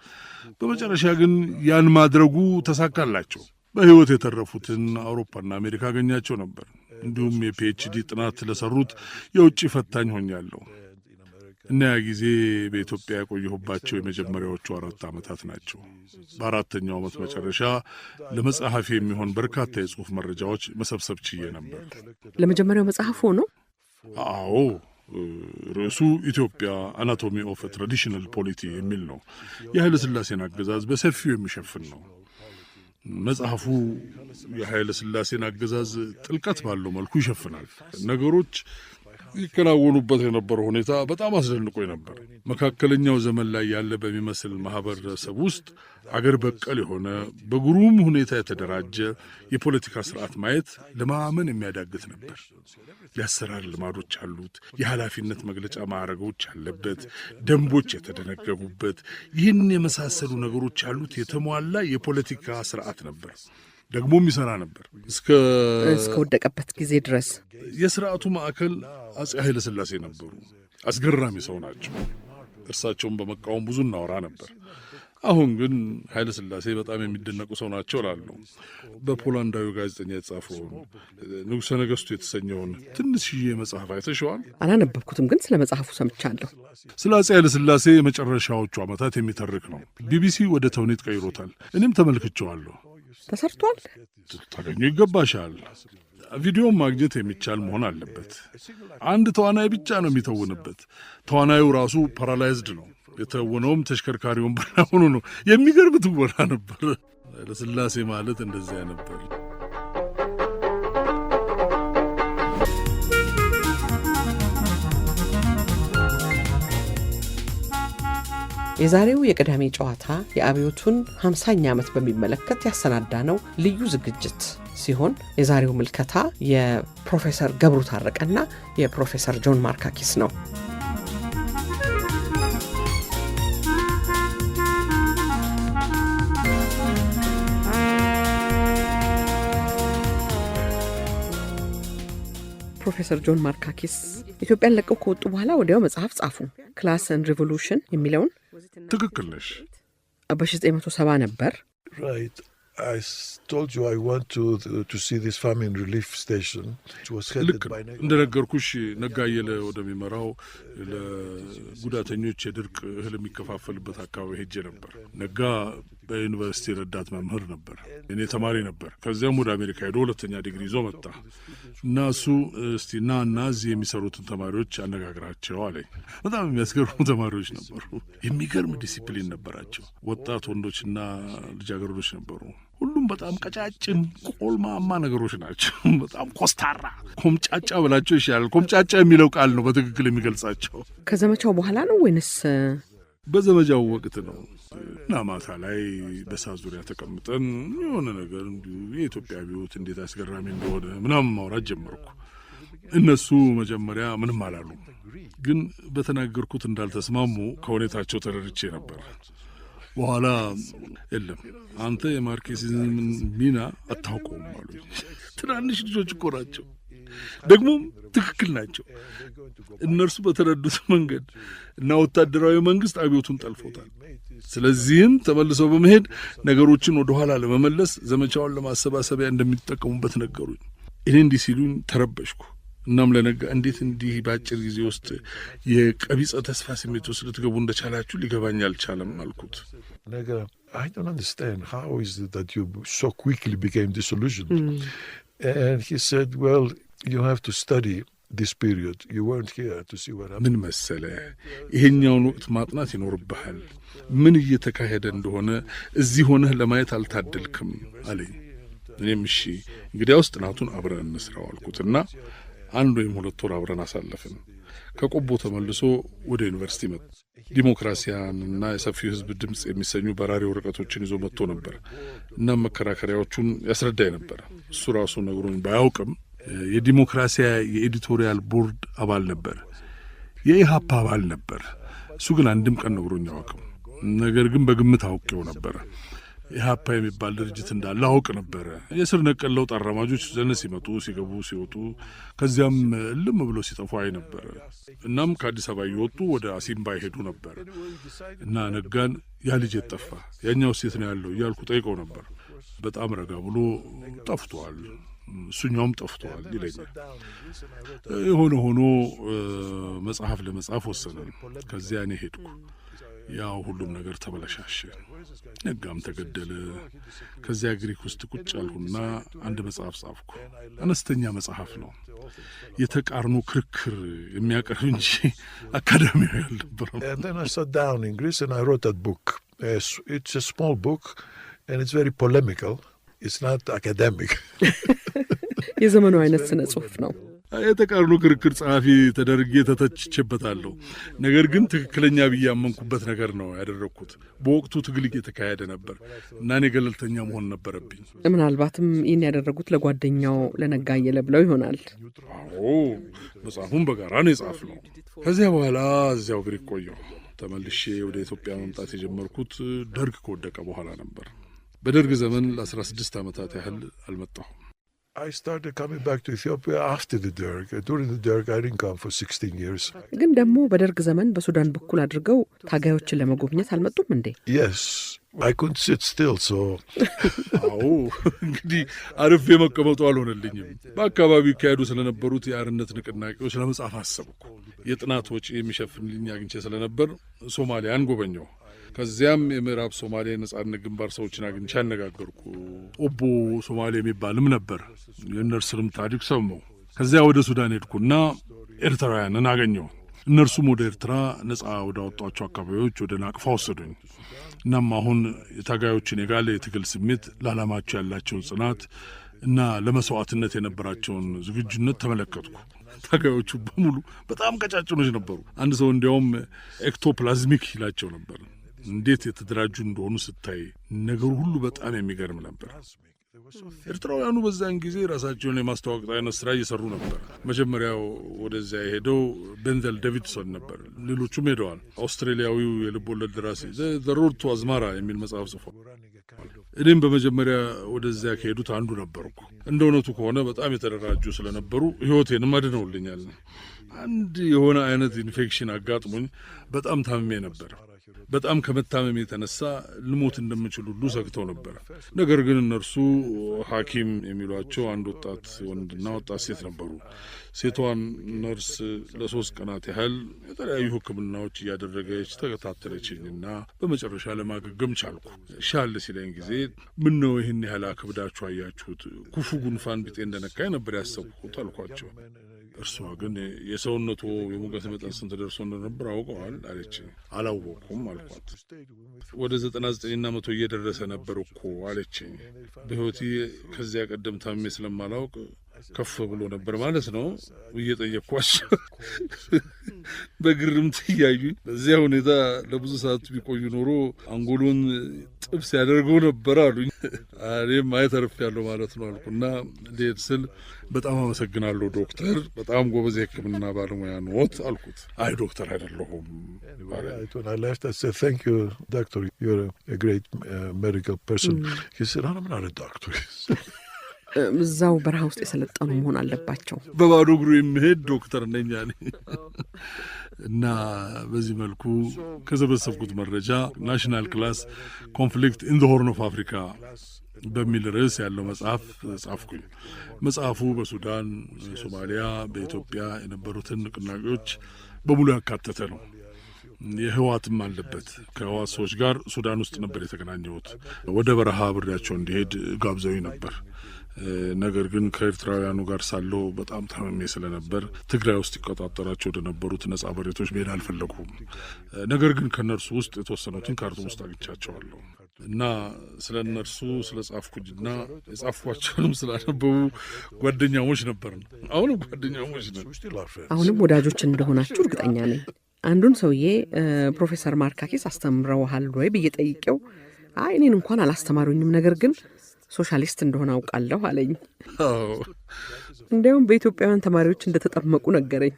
በመጨረሻ ግን ያን ማድረጉ ተሳካላቸው። በሕይወት የተረፉትን አውሮፓና አሜሪካ አገኛቸው ነበር። እንዲሁም የፒኤችዲ ጥናት ለሰሩት የውጭ ፈታኝ ሆኛለሁ። እና ያ ጊዜ በኢትዮጵያ የቆየሁባቸው የመጀመሪያዎቹ 4 ዓመታት ናቸው። በአራተኛው ዓመት መጨረሻ ለመጽሐፍ የሚሆን በርካታ የጽሑፍ መረጃዎች መሰብሰብ ችዬ ነበር። ለመጀመሪያው መጽሐፍ ሆኖ? አዎ፣ ርዕሱ ኢትዮጵያ አናቶሚ ኦፍ ትራዲሽናል ፖሊቲ የሚል ነው። የኃይለ ሥላሴን አገዛዝ በሰፊው የሚሸፍን ነው። መጽሐፉ የኃይለ ሥላሴን አገዛዝ ጥልቀት ባለው መልኩ ይሸፍናል። ነገሮች ይከናወኑበት የነበረው ሁኔታ በጣም አስደንቆኝ ነበር። መካከለኛው ዘመን ላይ ያለ በሚመስል ማህበረሰብ ውስጥ አገር በቀል የሆነ በግሩም ሁኔታ የተደራጀ የፖለቲካ ስርዓት ማየት ለማመን የሚያዳግት ነበር። የአሰራር ልማዶች አሉት፣ የኃላፊነት መግለጫ ማዕረጎች ያለበት፣ ደንቦች የተደነገጉበት፣ ይህን የመሳሰሉ ነገሮች ያሉት የተሟላ የፖለቲካ ስርዓት ነበር። ደግሞም ይሠራ ነበር እስከ ወደቀበት ጊዜ ድረስ። የሥርዓቱ ማዕከል አፄ ኃይለ ሥላሴ ነበሩ። አስገራሚ ሰው ናቸው። እርሳቸውን በመቃወም ብዙ እናወራ ነበር። አሁን ግን ኃይለ ሥላሴ በጣም የሚደነቁ ሰው ናቸው እላለሁ። በፖላንዳዊ ጋዜጠኛ የተጻፈውን ንጉሠ ነገሥቱ የተሰኘውን ትንሽዬ መጽሐፍ አይተሽዋል? አላነበብኩትም፣ ግን ስለ መጽሐፉ ሰምቻለሁ። ስለ አፄ ኃይለ ሥላሴ የመጨረሻዎቹ ዓመታት የሚተርክ ነው። ቢቢሲ ወደ ተውኔት ቀይሮታል። እኔም ተመልክቼዋለሁ። ተሰርቷል? ታገኙ ይገባሻል። ቪዲዮም ማግኘት የሚቻል መሆን አለበት። አንድ ተዋናይ ብቻ ነው የሚተውንበት። ተዋናዩ ራሱ ፓራላይዝድ ነው። የተወነውም ተሽከርካሪ ወንበር ሆኖ ነው። የሚገርም ትወና ነበር። ለሥላሴ ማለት እንደዚያ ነበር። የዛሬው የቅዳሜ ጨዋታ የአብዮቱን 50ኛ ዓመት በሚመለከት ያሰናዳ ነው ልዩ ዝግጅት ሲሆን የዛሬው ምልከታ የፕሮፌሰር ገብሩ ታረቀና የፕሮፌሰር ጆን ማርካኪስ ነው። ፕሮፌሰር ጆን ማርካኪስ ኢትዮጵያን ለቀው ከወጡ በኋላ ወዲያው መጽሐፍ ጻፉ። ክላስ ኤንድ ሪቮሉሽን የሚለውን። ትክክል ነሽ። በ1970 ነበር። I told you I want to see this famine relief station. It was headed by እንደነገርኩሽ ነጋየለ ወደሚመራው ለጉዳተኞች የድርቅ እህል የሚከፋፈልበት አካባቢ ሄጄ ነበር። ነጋ በዩኒቨርሲቲ ረዳት መምህር ነበር። እኔ ተማሪ ነበር። ከዚያም ወደ አሜሪካ ሄዶ ሁለተኛ ዲግሪ ይዞ መጣ እና እሱ እስቲ እና እዚህ የሚሰሩትን ተማሪዎች አነጋግራቸው አለኝ። በጣም የሚያስገርሙ ተማሪዎች ነበሩ። የሚገርም ዲሲፕሊን ነበራቸው። ወጣት ወንዶችና ልጃገረዶች ነበሩ። ሁሉም በጣም ቀጫጭን ቆልማማ ነገሮች ናቸው። በጣም ኮስታራ፣ ኮምጫጫ ብላቸው ይሻላል። ኮምጫጫ የሚለው ቃል ነው በትክክል የሚገልጻቸው። ከዘመቻው በኋላ ነው ወይንስ? በዘመቻው ወቅት ነው። እና ማታ ላይ በሳት ዙሪያ ተቀምጠን የሆነ ነገር እንዲሁ የኢትዮጵያ አብዮት እንዴት አስገራሚ እንደሆነ ምናምን ማውራት ጀመርኩ። እነሱ መጀመሪያ ምንም አላሉ፣ ግን በተናገርኩት እንዳልተስማሙ ከሁኔታቸው ተረድቼ ነበር። በኋላ የለም አንተ የማርክሲዝምን ሚና አታውቀውም አሉ። ትናንሽ ልጆች እኮ ናቸው፣ ደግሞም ትክክል ናቸው። እነርሱ በተረዱት መንገድ እና ወታደራዊ መንግስት አብዮቱን ጠልፎታል። ስለዚህም ተመልሰው በመሄድ ነገሮችን ወደ ኋላ ለመመለስ ዘመቻውን ለማሰባሰቢያ እንደሚጠቀሙበት ነገሩኝ። እኔ እንዲህ ሲሉኝ ተረበሽኩ። እናም ለነጋ እንዴት እንዲህ በአጭር ጊዜ ውስጥ የቀቢጸ ተስፋ ስሜት ውስጥ ልትገቡ እንደቻላችሁ ሊገባኝ አልቻለም አልኩት። Nega, I don't understand. How is it that you so quickly became disillusioned? And he said, well, you have to study this period. You weren't here to see what happened. ምን መሰለ፣ ይሄኛውን ወቅት ማጥናት ይኖርብሃል። ምን እየተካሄደ እንደሆነ እዚህ ሆነህ ለማየት አልታደልክም አለኝ። እኔም እሺ እንግዲያውስ ጥናቱን አብረን እንስራው አልኩትና 1 ወይም 2 ወር አብረን አሳለፍን። ከቆቦ ተመልሶ ወደ ዩኒቨርሲቲ መጣ። ዲሞክራሲያንና የሰፊው ሕዝብ ድምፅ የሚሰኙ በራሪ ወረቀቶችን ይዞ መጥቶ ነበር እና መከራከሪያዎቹን ያስረዳኝ ነበር። እሱ ራሱ ነግሮኝ ባያውቅም የዲሞክራሲያ የኤዲቶሪያል ቦርድ አባል ነበር፣ የኢሃፓ አባል ነበር። እሱ ግን አንድም ቀን ነግሮኝ አያውቅም። ነገር ግን በግምት አውቄው ነበር። ኢሃፓ የሚባል ድርጅት እንዳለ አውቅ ነበረ። የስር ነቀል ለውጥ አራማጆች ዘነ ሲመጡ ሲገቡ ሲወጡ ከዚያም ልም ብሎ ሲጠፉ አይ ነበር። እናም ከአዲስ አበባ እየወጡ ወደ አሲምባ ይሄዱ ነበር እና ነጋን ያ ልጅ ጠፋ፣ ያኛው ሴት ነው ያለው እያልኩ ጠይቀው ነበር። በጣም ረጋ ብሎ ጠፍቷል፣ እሱኛውም ጠፍቷል ይለኛል። የሆነ ሆኖ መጽሐፍ ለመጻፍ ወሰነን። ከዚያ እኔ ሄድኩ። ያው ሁሉም ነገር ተበለሻሸ። ነጋም ተገደለ። ከዚያ ግሪክ ውስጥ ቁጭ አልሁና አንድ መጽሐፍ ጻፍኩ። አነስተኛ መጽሐፍ ነው፣ የተቃርኖ ክርክር የሚያቀርብ እንጂ አካዳሚያዊ አልነበረም። And then I sat down in Greece and I wrote that book. It's a small book and it's very polemical. It's not academic. የዘመኑ አይነት ስነ ጽሑፍ ነው። የተቃርኖ ክርክር ጸሐፊ ተደርጌ ተተችቼበታለሁ። ነገር ግን ትክክለኛ ብዬ ያመንኩበት ነገር ነው ያደረግኩት። በወቅቱ ትግል እየተካሄደ ነበር እና እኔ ገለልተኛ መሆን ነበረብኝ። ምናልባትም ይህን ያደረጉት ለጓደኛው ለነጋየለ ብለው ይሆናል። አዎ፣ መጽሐፉን በጋራ ነው የጻፍነው። ከዚያ በኋላ እዚያው ግሪክ ቆየሁ። ተመልሼ ወደ ኢትዮጵያ መምጣት የጀመርኩት ደርግ ከወደቀ በኋላ ነበር። በደርግ ዘመን ለ16 ዓመታት ያህል አልመጣሁም። I started coming back to Ethiopia after the Derg. During the Derg, I didn't come for 16 years. ግን ደግሞ በደርግ ዘመን በሱዳን በኩል አድርገው ታጋዮችን ለመጎብኘት አልመጡም እንዴ? Yes, I couldn't sit still, so... አዎ እንግዲህ አርፌ መቀመጡ አልሆነልኝም። በአካባቢው ይካሄዱ ስለነበሩት የአርነት ንቅናቄዎች ለመጻፍ አሰብኩ። የጥናት ወጪ የሚሸፍንልኝ አግኝቼ ስለነበር ሶማሊያን ጎበኘሁ። ከዚያም የምዕራብ ሶማሊያ ነጻነት ግንባር ሰዎችን አግኝቼ አነጋገርኩ። ኦቦ ሶማሌ የሚባልም ነበር። የእነርሱንም ታሪክ ሰማሁ። ከዚያ ወደ ሱዳን ሄድኩና ኤርትራውያንን አገኘሁ። እነርሱም ወደ ኤርትራ ነጻ ወዳወጧቸው አካባቢዎች ወደ ናቅፋ ወሰዱኝ። እናም አሁን የታጋዮችን የጋለ የትግል ስሜት፣ ለዓላማቸው ያላቸውን ጽናት እና ለመስዋዕትነት የነበራቸውን ዝግጁነት ተመለከትኩ። ታጋዮቹ በሙሉ በጣም ቀጫጭኖች ነበሩ። አንድ ሰው እንዲያውም ኤክቶፕላዝሚክ ይላቸው ነበር። እንዴት የተደራጁ እንደሆኑ ስታይ ነገሩ ሁሉ በጣም የሚገርም ነበር። ኤርትራውያኑ በዛን ጊዜ ራሳቸውን የማስተዋወቅ አይነት ስራ እየሰሩ ነበር። መጀመሪያው ወደዚያ የሄደው ቤንዘል ዴቪድሶን ነበር። ሌሎቹም ሄደዋል። አውስትራሊያዊው የልብ ወለድ ደራሲ ዘ ሮድ ቱ አዝማራ የሚል መጽሐፍ ጽፏል። እኔም በመጀመሪያ ወደዚያ ከሄዱት አንዱ ነበርኩ። እንደ እውነቱ ከሆነ በጣም የተደራጁ ስለነበሩ ሕይወቴንም አድነውልኛል። አንድ የሆነ አይነት ኢንፌክሽን አጋጥሞኝ በጣም ታምሜ ነበር። በጣም ከመታመም የተነሳ ልሞት እንደምችል ሁሉ ሰግተው ነበር። ነገር ግን እነርሱ ሐኪም የሚሏቸው አንድ ወጣት ወንድና ወጣት ሴት ነበሩ። ሴቷን ነርስ ለ3 ቀናት ያህል የተለያዩ ሕክምናዎች እያደረገች ተከታተለችኝና በመጨረሻ ለማገገም ቻልኩ። ሻል ሲለኝ ጊዜ ምን ነው ይህን ያህል አክብዳችሁ አያችሁት? ክፉ ጉንፋን ቢጤ እንደነካኝ ነበር ያሰብኩት አልኳቸው። እርሷ ግን የሰውነቱ የሙቀት መጠን ስንት ደርሶ እንደነበር አውቀዋል አለች። አላወቅኩም አልኳት። ወደ 99 እና 100 እየደረሰ ነበር እኮ አለችኝ። በሕይወቴ ከዚያ ቀደም ታሜ ስለማላውቅ ከፍ ብሎ ነበር ማለት ነው ብዬ ጠየቅኳቸው። በግርምት እያዩኝ በዚያ ሁኔታ ለብዙ ሰዓት ቢቆዩ ኖሮ አንጎሎን ጥብስ ያደርገው ነበር አሉኝ። እኔም አይተርፌያለሁ ማለት ነው አልኩና ልሄድ ስል በጣም አመሰግናለሁ ዶክተር፣ በጣም ጎበዝ የሕክምና ባለሙያ ነዎት አልኩት። አይ ዶክተር አይደለሁም። When I left, I said, thank you, doctor. You're a great medical person. He said, I'm not a doctor. እዛው በረሃ ውስጥ የሰለጠኑ መሆን አለባቸው። በባዶ እግሩ የሚሄድ ዶክተር ነኝ አለ። እና በዚህ መልኩ ከሰበሰብኩት መረጃ ናሽናል ክላስ ኮንፍሊክት ኢን ዘ ሆርን ኦፍ አፍሪካ በሚል ርዕስ ያለው መጽሐፍ ጻፍኩኝ። መጽሐፉ በሱዳን፣ ሶማሊያ፣ በኢትዮጵያ የነበሩትን ንቅናቄዎች በሙሉ ያካተተ ነው። የህዋትም አለበት። ከህዋት ሰዎች ጋር ሱዳን ውስጥ ነበር የተገናኘሁት። ወደ በረሃ አብሬያቸው እንዲሄድ ጋብዘውኝ ነበር። ነገር ግን ከኤርትራውያኑ ጋር ሳለው በጣም ታመሜ ስለነበር ትግራይ ውስጥ ይቆጣጠራቸው ወደ ነበሩት ነጻ መሬቶች መሄድ አልፈለጉም። ነገር ግን ከእነርሱ ውስጥ የተወሰኑትን ካርቱም ውስጥ አግኝቻቸዋለሁ እና ስለ እነርሱ ስለ ጻፍኩኝና የጻፍኳቸውንም ስላነበቡ ጓደኛሞች ነበርን። አሁንም ጓደኛሞች ነን። አሁንም ወዳጆች እንደሆናችሁ እርግጠኛ ነኝ። አንዱን ሰውዬ ፕሮፌሰር ማርካኪስ አስተምረውሃል ወይ ብዬ ጠይቄው አይ እኔን እንኳን አላስተማሩኝም፣ ነገር ግን ሶሻሊስት እንደሆነ አውቃለሁ አለኝ። እንዲያውም በኢትዮጵያውያን ተማሪዎች እንደተጠመቁ ነገረኝ።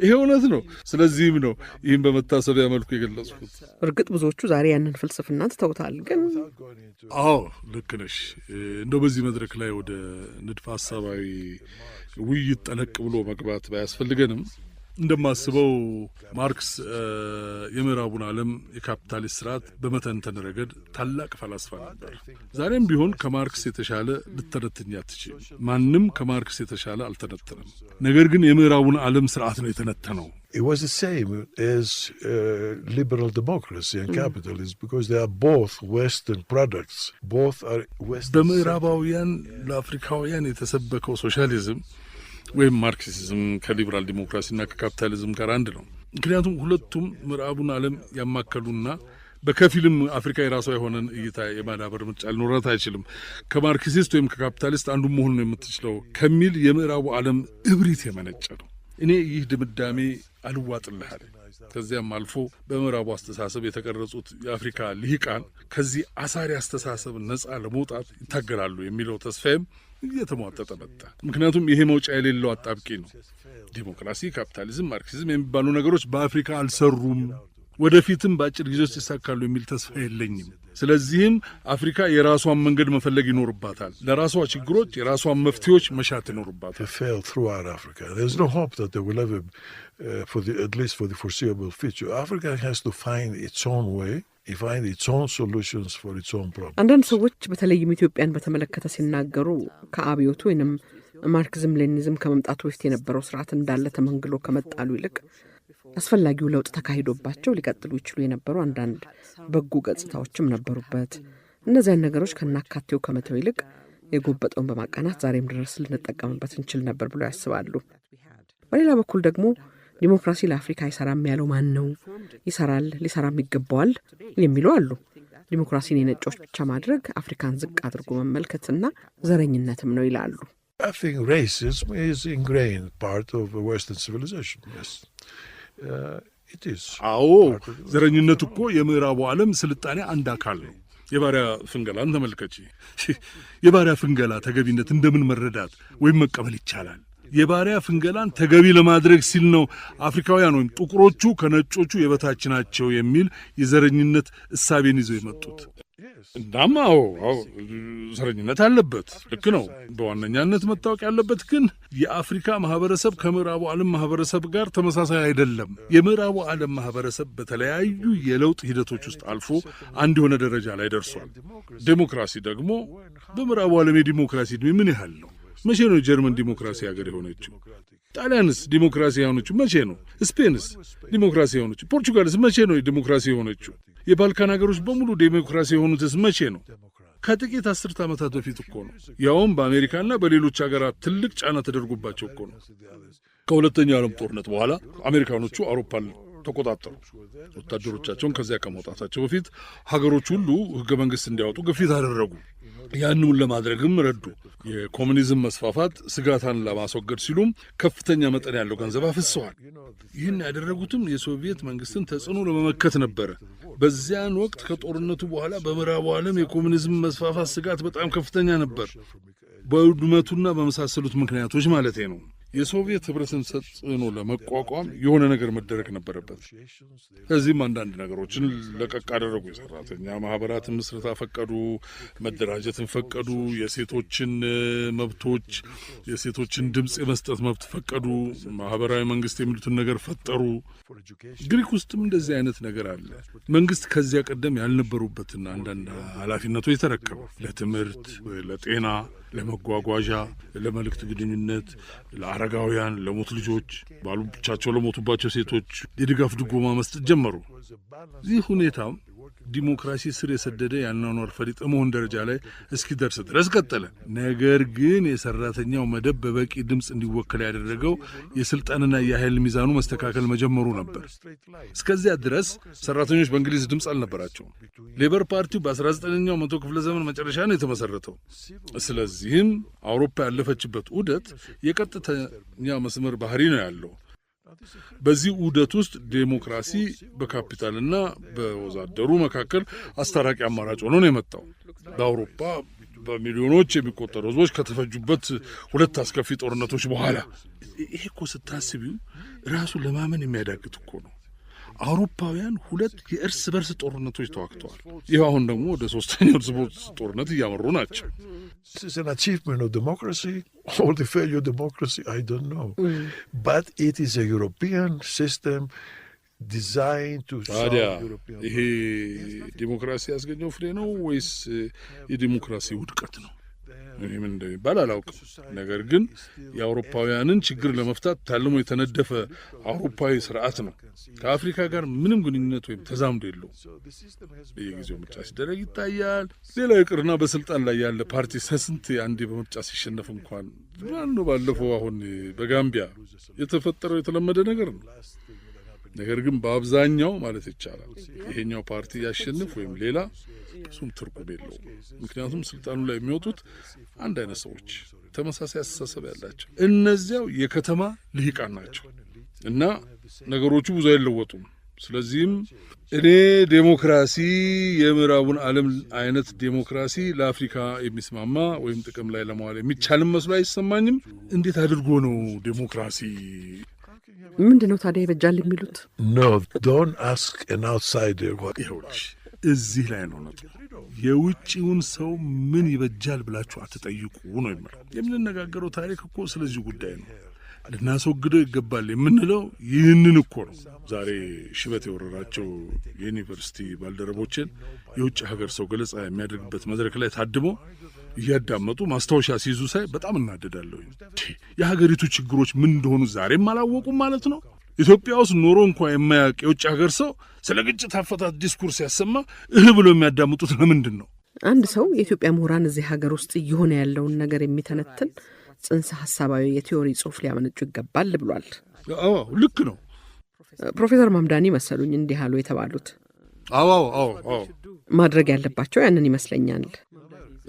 ይሄ እውነት ነው። ስለዚህም ነው ይህን በመታሰቢያ መልኩ የገለጽኩት። እርግጥ ብዙዎቹ ዛሬ ያንን ፍልስፍና ትተውታል። ግን አዎ ልክ ነሽ። እንደው በዚህ መድረክ ላይ ወደ ንድፈ ሀሳባዊ ውይይት ጠለቅ ብሎ መግባት ባያስፈልገንም እንደማስበው ማርክስ የምዕራቡን ዓለም የካፒታሊስት ስርዓት በመተንተን ረገድ ታላቅ ፈላስፋ ነበር። ዛሬም ቢሆን ከማርክስ የተሻለ ልተነትኝ አትችል። ማንም ከማርክስ የተሻለ አልተነተነም። ነገር ግን የምዕራቡን ዓለም ስርዓት ነው የተነተነው። It was the same as liberal democracy and capitalism because they are both Western products. Both are Western. በምዕራባውያን ለአፍሪካውያን የተሰበከው ሶሻሊዝም ወይም ማርክሲዝም ከሊበራል ዲሞክራሲና ከካፒታሊዝም ጋር አንድ ነው። ምክንያቱም ሁለቱም ምዕራቡን ዓለም ያማከሉና በከፊልም አፍሪካ የራሷ የሆነን እይታ የማዳበር ምርጫ ሊኖራት አይችልም። ከማርክሲስት ወይም ከካፒታሊስት አንዱ መሆን ነው የምትችለው ከሚል የምዕራቡ ዓለም እብሪት የመነጨ ነው። እኔ ይህ ድምዳሜ አልዋጥልሃል። ከዚያም አልፎ በምዕራቡ አስተሳሰብ የተቀረጹት የአፍሪካ ልሂቃን ከዚህ አሳሪ አስተሳሰብ ነጻ ለመውጣት ይታገላሉ የሚለው ተስፋዬም እየተሟጠጠ መጣ። ምክንያቱም ይሄ መውጫ የሌለው አጣብቂ ነው። ዲሞክራሲ፣ ካፒታሊዝም፣ ማርክሲዝም የሚባሉ ነገሮች በአፍሪካ አልሰሩም። ወደፊትም በአጭር ጊዜ ውስጥ ይሳካሉ የሚል ተስፋ የለኝም። ስለዚህም አፍሪካ የራሷን መንገድ መፈለግ ይኖርባታል። ለራሷ ችግሮች የራሷን መፍትሄዎች መሻት ይኖርባታል። at least for the foreseeable future, Africa has to find its own way, find its own solutions for its own problems. አንዳንድ ሰዎች በተለይም ኢትዮጵያን በተመለከተ ሲናገሩ ከአብዮቱ ወይንም ማርክሲዝም ሌኒዝም ከመምጣቱ በፊት የነበረው ስርዓት እንዳለ ተመንግሎ ከመጣሉ ይልቅ አስፈላጊው ለውጥ ተካሂዶባቸው ሊቀጥሉ ይችሉ የነበሩ አንዳንድ በጎ ገጽታዎችም ነበሩበት። እነዚያን ነገሮች ከናካቴው ከመተው ይልቅ የጎበጠውን በማቃናት ዛሬም ድረስ ልንጠቀምበት እንችል ነበር ብለው ያስባሉ። በሌላ በኩል ደግሞ ዲሞክራሲ ለአፍሪካ አይሰራም ያለው ማን ነው? ይሰራል፣ ሊሰራም ይገባዋል የሚሉ አሉ። ዲሞክራሲን የነጮች ብቻ ማድረግ አፍሪካን ዝቅ አድርጎ መመልከትና ዘረኝነትም ነው ይላሉ። I think racism is ingrained part of Western civilization. Yes. It is. አዎ፣ ዘረኝነት እኮ የምዕራቡ ዓለም ስልጣኔ አንድ አካል ነው። የባሪያ ፍንገላን ተመልከቺ። የባሪያ ፍንገላ ተገቢነት እንደምን መረዳት ወይም መቀበል ይቻላል? የባሪያ ፍንገላን ተገቢ ለማድረግ ሲል ነው አፍሪካውያን ወይም ጥቁሮቹ ከነጮቹ የበታች ናቸው የሚል የዘረኝነት እሳቤን ይዘው የመጡት። እናም አዎ ዘረኝነት አለበት፣ ልክ ነው። በዋነኛነት መታወቅ ያለበት ግን የአፍሪካ ማህበረሰብ ከምዕራቡ ዓለም ማህበረሰብ ጋር ተመሳሳይ አይደለም። የምዕራቡ ዓለም ማህበረሰብ በተለያዩ የለውጥ ሂደቶች ውስጥ አልፎ አንድ የሆነ ደረጃ ላይ ደርሷል። ዴሞክራሲ ደግሞ በምዕራቡ ዓለም የዲሞክራሲ ዕድሜ ምን ያህል ነው? መቼ ነው ጀርመን ዲሞክራሲ ሀገር የሆነችው? ጣሊያንስ ዲሞክራሲ የሆነችው መቼ ነው? ስፔንስ ዲሞክራሲ የሆነችው? ፖርቹጋልስ መቼ ነው ዲሞክራሲ የሆነችው? የባልካን ሀገሮች በሙሉ ዴሞክራሲ የሆኑትስ መቼ ነው? ከጥቂት 10 ዓመታት በፊት እኮ ነው። ያውም በአሜሪካና በሌሎች ሀገራት ትልቅ ጫና ተደርጎባቸው እኮ ነው። ከሁለተኛው ዓለም ጦርነት በኋላ አሜሪካኖቹ አውሮፓን ተቆጣጠሩ። ወታደሮቻቸውን ከዚያ ከመውጣታቸው በፊት ሀገሮች ሁሉ ሕገ መንግሥት እንዲያወጡ ግፊት አደረጉ። ያንውን ለማድረግም ረዱ። የኮሙኒዝም መስፋፋት ስጋታን ለማስወገድ ሲሉም ከፍተኛ መጠን ያለው ገንዘብ አፍሰዋል። ይህን ያደረጉትም የሶቪየት መንግስትን ተጽዕኖ ለመመከት ነበረ። በዚያን ወቅት ከጦርነቱ በኋላ በምዕራቡ ዓለም የኮሙኒዝም መስፋፋት ስጋት በጣም ከፍተኛ ነበር። በውድመቱና በመሳሰሉት ምክንያቶች ማለቴ ነው። የሶቪየት ህብረትን ተጽዕኖ ለመቋቋም የሆነ ነገር መደረግ ነበረበት። ከዚህም አንዳንድ ነገሮችን ለቀቅ አደረጉ። የሰራተኛ ማህበራትን ምስረታ ፈቀዱ፣ መደራጀትን ፈቀዱ፣ የሴቶችን መብቶች፣ የሴቶችን ድምፅ የመስጠት መብት ፈቀዱ፣ ማህበራዊ መንግስት የሚሉትን ነገር ፈጠሩ። ግሪክ ውስጥም እንደዚህ አይነት ነገር አለ። መንግስት ከዚያ ቀደም ያልነበሩበትና አንዳንድ ኃላፊነቶች የተረከበ ለትምህርት፣ ለጤና፣ ለመጓጓዣ፣ ለመልእክት ግንኙነት፣ ለአረጋውያን፣ ለሞት ልጆች፣ ባሎቻቸው ለሞቱባቸው ሴቶች የድጋፍ ድጎማ መስጠት ጀመሩ። ይህ ሁኔታም ዲሞክራሲ ስር የሰደደ ያኗኗር ፈሊጥ መሆን ደረጃ ላይ እስኪደርስ ድረስ ቀጠለ። ነገር ግን የሰራተኛው መደብ በበቂ ድምፅ እንዲወከል ያደረገው የስልጣንና የኃይል ሚዛኑ መስተካከል መጀመሩ ነበር። እስከዚያ ድረስ ሰራተኞች በእንግሊዝ ድምፅ አልነበራቸውም። ሌበር ፓርቲው በ19ኛው መቶ ክፍለ ዘመን መጨረሻ ነው የተመሰረተው። ስለዚህም አውሮፓ ያለፈችበት ዑደት የቀጥተኛ መስመር ባህሪ ነው ያለው። በዚህ ዑደት ውስጥ ዴሞክራሲ በካፒታልና በወዛደሩ መካከል አስታራቂ አማራጭ ሆኖ ነው የመጣው። በአውሮፓ በሚሊዮኖች የሚቆጠሩ ሕዝቦች ከተፈጁበት 2 አስከፊ ጦርነቶች በኋላ ይሄ እኮ ስታስቢው ራሱ ለማመን የሚያዳግት እኮ ነው። አውሮፓውያን 2 የእርስ በርስ ጦርነቶች ተዋግተዋል። ይህ አሁን ደግሞ ወደ 3ኛው እርስ በርስ ጦርነት እያመሩ ናቸው። This is an achievement of democracy or the failure of democracy, I don't know. But it is a European system designed to solve European. ይሄ ዲሞክራሲ ያስገኘው ፍሬ ነው ወይስ የዲሞክራሲ ውድቀት ነው? እኔ ምን እንደሚባል አላውቅም። ነገር ግን የአውሮፓውያንን ችግር ለመፍታት ታልሞ የተነደፈ አውሮፓዊ ስርዓት ነው። ከአፍሪካ ጋር ምንም ግንኙነት ወይም ተዛምዶ የለውም። በየጊዜው ምርጫ ሲደረግ ይታያል። ሌላው ይቅርና በስልጣን ላይ ያለ ፓርቲ ስንት አንዴ በምርጫ ሲሸነፍ እንኳን ማነው ባለፈው አሁን በጋምቢያ የተፈጠረው የተለመደ ነገር ነው። ነገር ግን በአብዛኛው ማለት ይቻላል ይሄኛው ፓርቲ ያሸንፍ ወይም ሌላ ብዙም ትርጉም የለውም። ምክንያቱም ስልጣኑ ላይ የሚወጡት አንድ አይነት ሰዎች፣ ተመሳሳይ አስተሳሰብ ያላቸው እነዚያው የከተማ ልሂቃን ናቸው እና ነገሮቹ ብዙ አይለወጡም። ስለዚህም እኔ ዴሞክራሲ የምዕራቡን ዓለም አይነት ዴሞክራሲ ለአፍሪካ የሚስማማ ወይም ጥቅም ላይ ለማዋል የሚቻልም መስሎ አይሰማኝም። እንዴት አድርጎ ነው ዴሞክራሲ ምንድነው ታዲያ ይበጃል የሚሉት? No, don't ask an outsider what. ይኸውልሽ እዚህ ላይ ነው ነጥቡ። የውጭውን ሰው ምን ይበጃል ብላችሁ አትጠይቁ ነው የምለው። የምንነጋገረው ታሪክ እኮ ስለዚህ ጉዳይ ነው። ልናስወግደው ይገባል የምንለው ይህንን እኮ ነው። ዛሬ ሽበት የወረራቸው የዩኒቨርሲቲ ባልደረቦችን የውጭ ሀገር ሰው ገለጻ የሚያደርግበት መድረክ ላይ ታድመው እያዳመጡ ማስታወሻ ሲይዙ ሳይ በጣም እናደዳለሁ። የሀገሪቱ ችግሮች ምን እንደሆኑ ዛሬም አላወቁም ማለት ነው። ኢትዮጵያ ውስጥ ኖሮ እንኳ የማያውቅ የውጭ ሀገር ሰው ስለ ግጭት አፈታት ዲስኩርስ ያሰማ ብሎ የሚያዳምጡት ለምንድን ነው? አንድ ሰው የኢትዮጵያ ምሁራን እዚህ ሀገር ውስጥ እየሆነ ያለውን ነገር የሚተነትን ጽንሰ ሀሳባዊ የቲዮሪ ጽሑፍ ሊያመነጩ ይገባል ብሏል። አዎ ልክ ነው። ፕሮፌሰር ማምዳኒ መሰሉኝ እንዲህ አሉ የተባሉት። አዎ ማድረግ ያለባቸው ያንን ይመስለኛል።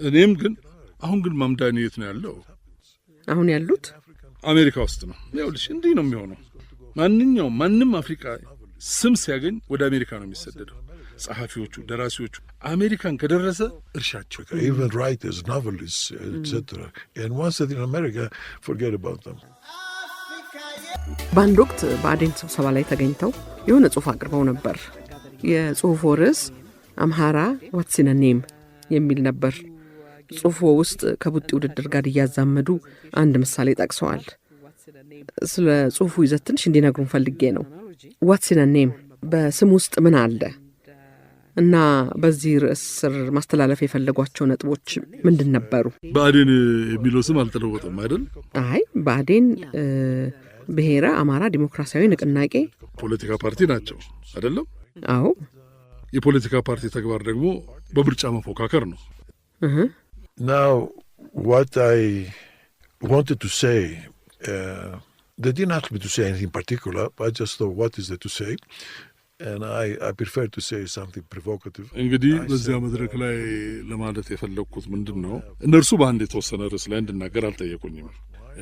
እኔም ግን አሁን ማምዳኒ የት ነው ያለው? አሁን ያሉት አሜሪካ ውስጥ ነው። ይኸውልሽ እንዲህ ነው የሚሆነው። ማንም አፍሪካ ስም ሲያገኝ ወደ አሜሪካ ነው የሚሰደደው። ጸሐፊዎቹ፣ ደራሲዎቹ አሜሪካን ከደረሰ እርሻቸው። Even writers, novelists, etc. And once they're in America, forget about them. በአንድ ወቅት በአዴን ስብሰባ ላይ ተገኝተው የሆነ ጽሑፍ አቅርበው ነበር። የጽሑፉ ርዕስ አምሃራ ዋትስ ኢን አ ኔም የሚል ነበር። ጽሑፉ ውስጥ ከቡጢ ውድድር ጋር እያዛመዱ አንድ ምሳሌ ጠቅሰዋል። ስለ ጽሑፉ ይዘት ትንሽ እንዲነግሩን ፈልጌ ነው። ዋትስ ኢን አ ኔም በስም ውስጥ ምን አለ እና በዚህ ርዕስ ስር ማስተላለፍ የፈለጓቸው ነጥቦች ምንድን ነበሩ? ብአዴን የሚለው ስም አልተለወጠም አይደል? አይ ብአዴን ብሔረ አማራ ዲሞክራሲያዊ ንቅናቄ ፖለቲካ ፓርቲ ናቸው አይደለም? አዎ። የፖለቲካ ፓርቲ ተግባር ደግሞ በምርጫ መፎካከር ነው። Now, what I wanted to say, they didn't ask me to say anything particular, but I just thought, what is there to say? And I prefer to say something provocative. እንግዲህ በዚያ መድረክ ላይ ለማለት የፈለግኩት ምንድን ነው፣ እነርሱ በአንድ የተወሰነ ርዕስ ላይ እንድናገር አልጠየቁኝም።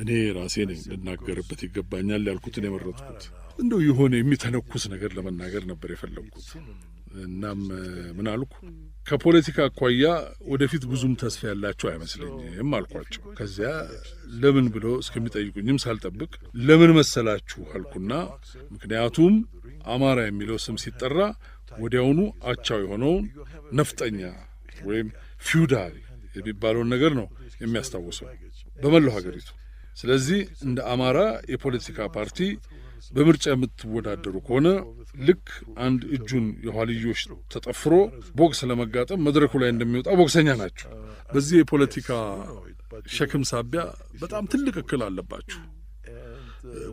እኔ ራሴ ነኝ ልናገርበት ይገባኛል ያልኩትን የመረጥኩት። እንደው የሆነ የሚተነኩስ ነገር ለመናገር ነበር የፈለግኩት። እናም ምን አልኩ፣ ከፖለቲካ አኳያ ወደፊት ብዙም ተስፋ ያላቸው አይመስለኝም አልኳቸው። ከዚያ ለምን ብሎ እስከሚጠይቁኝም ሳልጠብቅ ለምን መሰላችሁ አልኩና ምክንያቱም አማራ የሚለው ስም ሲጠራ ወዲያውኑ አቻው የሆነውን ነፍጠኛ ወይም ፊውዳል የሚባለውን ነገር ነው የሚያስታውሰው በመላው ሀገሪቱ። ስለዚህ እንደ አማራ የፖለቲካ ፓርቲ በምርጫ የምትወዳደሩ ከሆነ ልክ አንድ እጁን የኋልዮሽ ተጠፍሮ ቦክስ ለመጋጠም መድረኩ ላይ እንደሚወጣ ቦክሰኛ ናቸው። በዚህ የፖለቲካ ሸክም ሳቢያ በጣም ትልቅ እክል አለባችሁ፣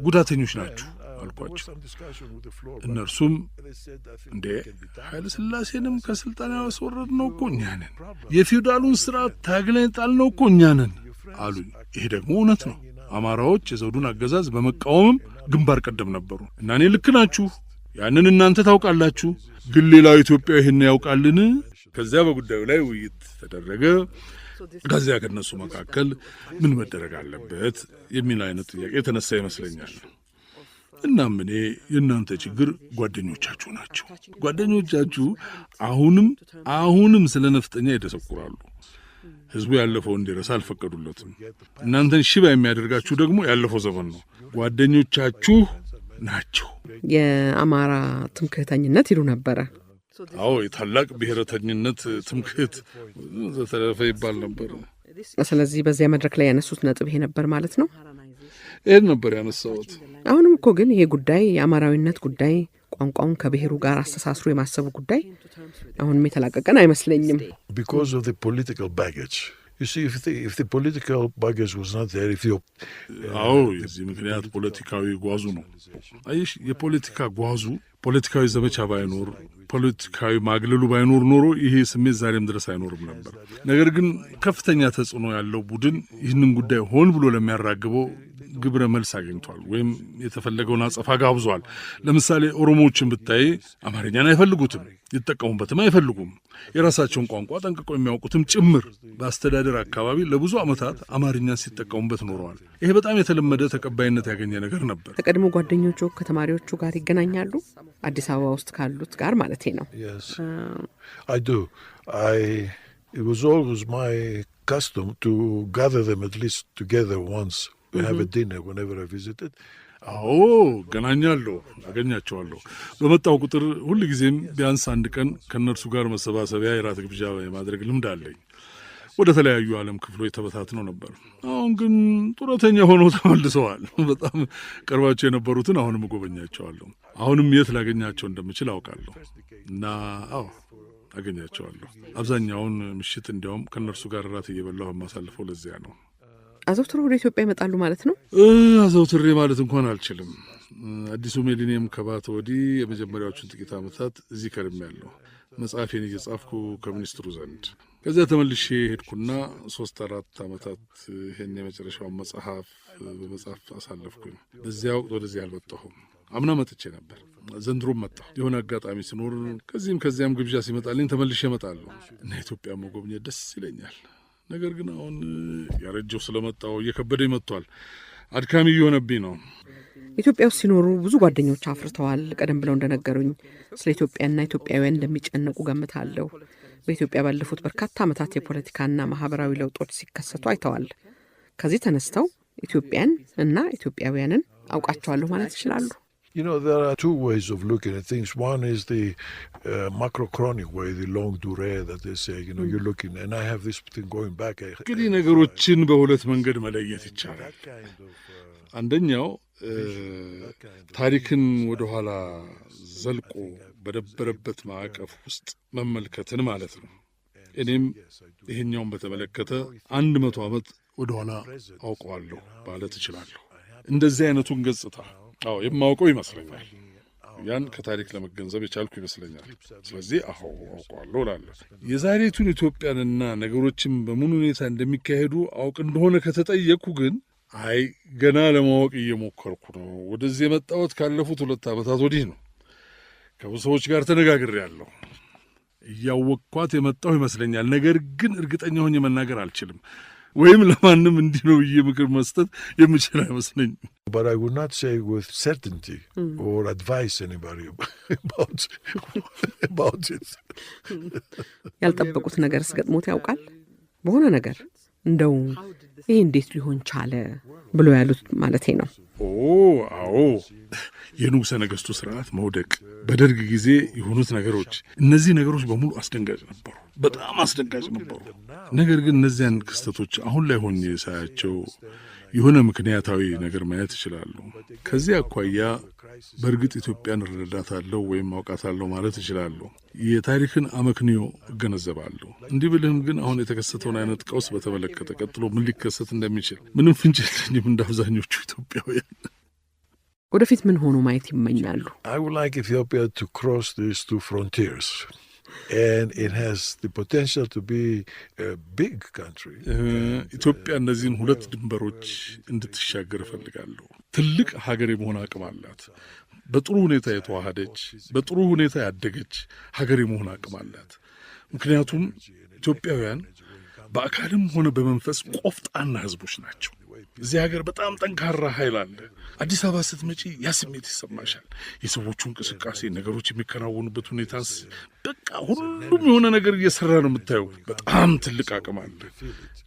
ጉዳተኞች ናችሁ አልኳቸው። እነርሱም እንዴ ኃይለ ሥላሴንም ከስልጣን ያስወረድ ነው እኮ እኛ ነን፣ የፊውዳሉን ስርዓት ታግለን ጣልነው እኮ እኛ ነን አሉኝ። ይሄ ደግሞ እውነት ነው። አማራዎች የዘውዱን አገዛዝ በመቃወምም ግንባር ቀደም ነበሩ እና እኔ ልክ ናችሁ፣ ያንን እናንተ ታውቃላችሁ፣ ግን ሌላው ኢትዮጵያ ይህን ያውቃልን? ከዚያ በጉዳዩ ላይ ውይይት ተደረገ። ከዚያ ከነሱ መካከል ምን መደረግ አለበት የሚል አይነት ጥያቄ የተነሳ ይመስለኛል። እናም እኔ የእናንተ ችግር ጓደኞቻችሁ ናቸው። ጓደኞቻችሁ አሁንም ስለ ነፍጠኛ ይደሰኩራሉ። ህዝቡ ያለፈው እንዲረሳ አልፈቀዱለትም። እናንተን ሽባ የሚያደርጋችሁ ደግሞ ያለፈው ዘመን ነው። ጓደኞቻችሁ ናቸው። የአማራ ትምክህተኝነት ይሉ ነበረ። አዎ የታላቅ ብሔረተኝነት ትምክህት ዘተረፈ ይባል ነበር። ስለዚህ በዚያ መድረክ ላይ ያነሱት ነጥብ ይሄ ነበር ማለት ነው። ይሄን ነበር ያነሳሁት። አሁንም እኮ ግን ይሄ ጉዳይ የአማራዊነት ጉዳይ፣ ቋንቋውን ከብሔሩ ጋር አስተሳስሮ የማሰቡ ጉዳይ አሁንም የተላቀቀን አይመስለኝም። Because of the political baggage. You see, if the political baggage was not there, አዎ የዚህ ምክንያት ፖለቲካዊ ጓዙ ነው። አይሽ የፖለቲካ ጓዙ ፖለቲካዊ ዘመቻ ባይኖር፣ ፖለቲካዊ ማግለሉ ባይኖር ኖሮ ይሄ ስሜት ዛሬም ድረስ አይኖርም ነበር። ነገር ግን ከፍተኛ ተጽዕኖ ያለው ቡድን ይህንን ጉዳይ ሆን ብሎ ለሚያራግበው ግብረ መልስ አግኝቷል፣ ወይም የተፈለገውን አጸፋ ጋብዟል። ለምሳሌ ኦሮሞዎችን ብታይ አማርኛን አይፈልጉትም፣ ይጠቀሙበትም አይፈልጉም። የራሳቸውን ቋንቋ ጠንቅቆ የሚያውቁትም ጭምር በአስተዳደር አካባቢ ለብዙ ዓመታት አማርኛን ሲጠቀሙበት ኖረዋል። ይሄ በጣም የተለመደ ተቀባይነት ያገኘ ነገር ነበር። ከቀድሞ ጓደኞቹ ከተማሪዎቹ ጋር ይገናኛሉ? አዲስ አበባ ውስጥ ካሉት ጋር ማለቴ ነው። Yes, I do. It was always my custom to gather them at least together once. We have a dinner whenever I visited. አዎ ገናኛለሁ፣ አገኛቸዋለሁ። በመጣው ቁጥር ሁል ጊዜም ቢያንስ አንድ ቀን ከእነርሱ ጋር መሰባሰቢያ የራት ግብዣ የማድረግ ልምድ አለኝ። ወደ ተለያዩ ዓለም ክፍሎች ተበታትነው ነበር። አሁን ግን ጡረተኛ ሆነው ተመልሰዋል። በጣም ቀርባቸው የነበሩትን አሁንም እጎበኛቸዋለሁ። አሁንም የት ላገኛቸው እንደምችል አውቃለሁ እና አገኛቸዋለሁ። አብዛኛውን ምሽት እንዲያውም ከእነርሱ ጋር ራት እየበላሁ የማሳልፈው ለዚያ ነው። አዘውትሮ ወደ ኢትዮጵያ ይመጣሉ ማለት ነው? አዘውትሬ ማለት እንኳን አልችልም። አዲሱ ሚሊኒየም ከባተ ወዲህ የመጀመሪያዎቹን ጥቂት ዓመታት እዚህ ከርሜያለሁ፣ መጽሐፌን እየጻፍኩ ከሚኒስትሩ ዘንድ። ከዚያ ተመልሼ ሄድኩና 3-4 ዓመታት ይህን የመጨረሻውን መጽሐፍ በመጽሐፍ አሳለፍኩኝ። በዚያ ወቅት ወደዚህ አልመጣሁም። አምና መጥቼ ነበር፣ ዘንድሮም መጣሁ። የሆነ አጋጣሚ ሲኖር ከዚህም ከዚያም ግብዣ ሲመጣልኝ ተመልሼ እመጣለሁ እና ኢትዮጵያ መጎብኘት ደስ ይለኛል። ነገር ግን አሁን ያረጀው ስለመጣው እየከበደኝ መጥቷል። አድካሚ እየሆነብኝ ነው። ኢትዮጵያ ውስጥ ሲኖሩ ብዙ ጓደኞች አፍርተዋል። ቀደም ብለው እንደነገሩኝ ስለ ኢትዮጵያና ኢትዮጵያውያን እንደሚጨነቁ ገምታለሁ። በኢትዮጵያ ባለፉት በርካታ ዓመታት የፖለቲካና ማህበራዊ ለውጦች ሲከሰቱ አይተዋል። ከዚህ ተነስተው ኢትዮጵያን እና ኢትዮጵያውያንን አውቃቸዋለሁ ማለት ይችላሉ? You know, there are two ways of looking at things. One is the macrochronic way, the longue durée that they say, you know, you're looking, and I have this thing going back. እንግዲህ ነገሮችን በሁለት መንገድ መለየት ይቻላል። አንደኛው ታሪክን ወደኋላ ዘልቆ በነበረበት ማዕቀፍ ውስጥ መመልከትን ማለት ነው። እኔም ይሄኛውን በተመለከተ 100 ዓመት ወደኋላ አውቀዋለሁ ማለት እችላለሁ። እንደዚህ አይነቱን ገጽታ የማውቀው ይመስለኛል። ያን ከታሪክ ለመገንዘብ የቻልኩ ይመስለኛል። ስለዚህ አውቀዋለሁ እላለሁ። የዛሬቱን ኢትዮጵያንና ነገሮችን በምን ሁኔታ እንደሚካሄዱ አውቅ እንደሆነ ከተጠየቅኩ ግን ገና ለማወቅ እየሞከርኩ ነው። ወደዚህ የመጣሁት ካለፉት 2 ዓመታት ወዲህ ነው። ከብዙ ሰዎች ጋር ተነጋግሬያለሁ። እያወቅኳት የመጣሁ ይመስለኛል። ነገር ግን እርግጠኛ ሆኜ መናገር አልችልም፣ ወይም ለማንም እንዲህ ነው ብዬ ምክር መስጠት የምችል አይመስለኝም። But I would not say with certainty or advise anybody about it. ያልጠበቁት ነገር ስገጥሞት ያውቃል? በሆነ ነገር እንደው ይህ እንዴት ሊሆን ቻለ ብሎ ያሉት ማለቴ ነው። አዎ የንጉሠ ነገሥቱ ስርዓት መውደቅ፣ በደርግ ጊዜ የሆኑት ነገሮች፣ እነዚህ ነገሮች በሙሉ አስደንጋጭ ነበሩ፣ በጣም አስደንጋጭ ነበሩ። ነገር ግን እነዚያን ክስተቶች አሁን ላይ ሆኜ ሳያቸው የሆነ ምክንያታዊ ነገር ማየት ይችላሉ። ከዚህ አኳያ በእርግጥ ኢትዮጵያን እረዳታለሁ ወይም አውቃታለሁ ማለት እችላለሁ። የታሪክን አመክንዮ እገነዘባለሁ። እንዲህ ብልህም ግን አሁን የተከሰተውን አይነት ቀውስ በተመለከተ ቀጥሎ ምን ሊከሰት እንደሚችል ምንም ፍንጭ የለኝም። እንደ አብዛኞቹ ኢትዮጵያውያን ወደፊት ምን ሆኖ ማየት ይመኛሉ? I would like Ethiopia to cross these 2 frontiers. And it has the potential to be a big country. ኢትዮጵያ እነዚህን 2 ድንበሮች እንድትሻገር እፈልጋለሁ። ትልቅ ሀገር የመሆን አቅም አላት። በጥሩ ሁኔታ የተዋሃደች፣ በጥሩ ሁኔታ ያደገች ሀገር የመሆን አቅም አላት። ምክንያቱም ኢትዮጵያውያን በአካልም ሆነ በመንፈስ ቆፍጣና ህዝቦች ናቸው። እዚህ ሀገር በጣም ጠንካራ ኃይል አለ። አዲስ አበባ ስትመጪ ያ ስሜት ይሰማሻል። የሰዎቹ እንቅስቃሴ፣ ነገሮች የሚከናወኑበት ሁኔታስ በቃ ሁሉም የሆነ ነገር እየሰራ ነው የምታየው። በጣም ትልቅ አቅም አለ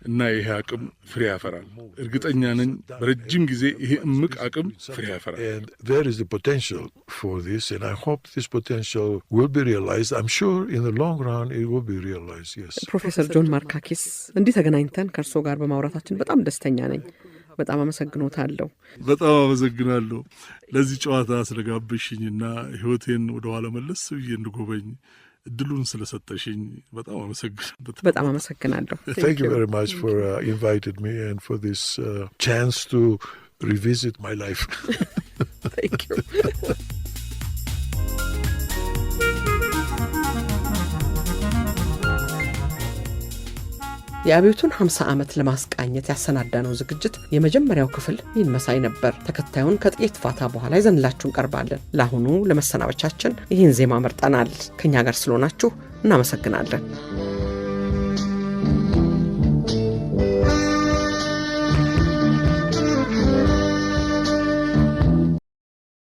እና ይሄ አቅም ፍሬ ያፈራል። እርግጠኛ ነኝ በረጅም ጊዜ ይሄ እምቅ አቅም ፍሬ ያፈራል። And there is the potential for this, and I hope this potential will be realized. I'm sure in the long run it will be realized, yes. ፕሮፌሰር ጆን ማርካኪስ እንዲህ ተገናኝተን ከእርስዎ ጋር በማውራታችን በጣም ደስተኛ ነኝ። በጣም አመሰግኖታለሁ። በጣም አመሰግናለሁ ለዚህ ጨዋታ ስለጋበሽኝና ህይወቴን ወደኋላ መለስ ብዬ እንድጎበኝ እድሉን ስለሰጠሽኝ በጣም አመሰግናለሁ። በጣም አመሰግናለሁ። Thank you very much for inviting me and for this chance to revisit my life. Thank you. የአብዮቱን 50 ዓመት ለማስቃኘት ያሰናዳነው ዝግጅት የመጀመሪያው ክፍል ይህን መሳይ ነበር። ተከታዩን ከጥቂት ፋታ በኋላ ይዘንላችሁ እንቀርባለን። ለአሁኑ ለመሰናበቻችን ይህን ዜማ መርጠናል። ከኛ ጋር ስለሆናችሁ እናመሰግናለን።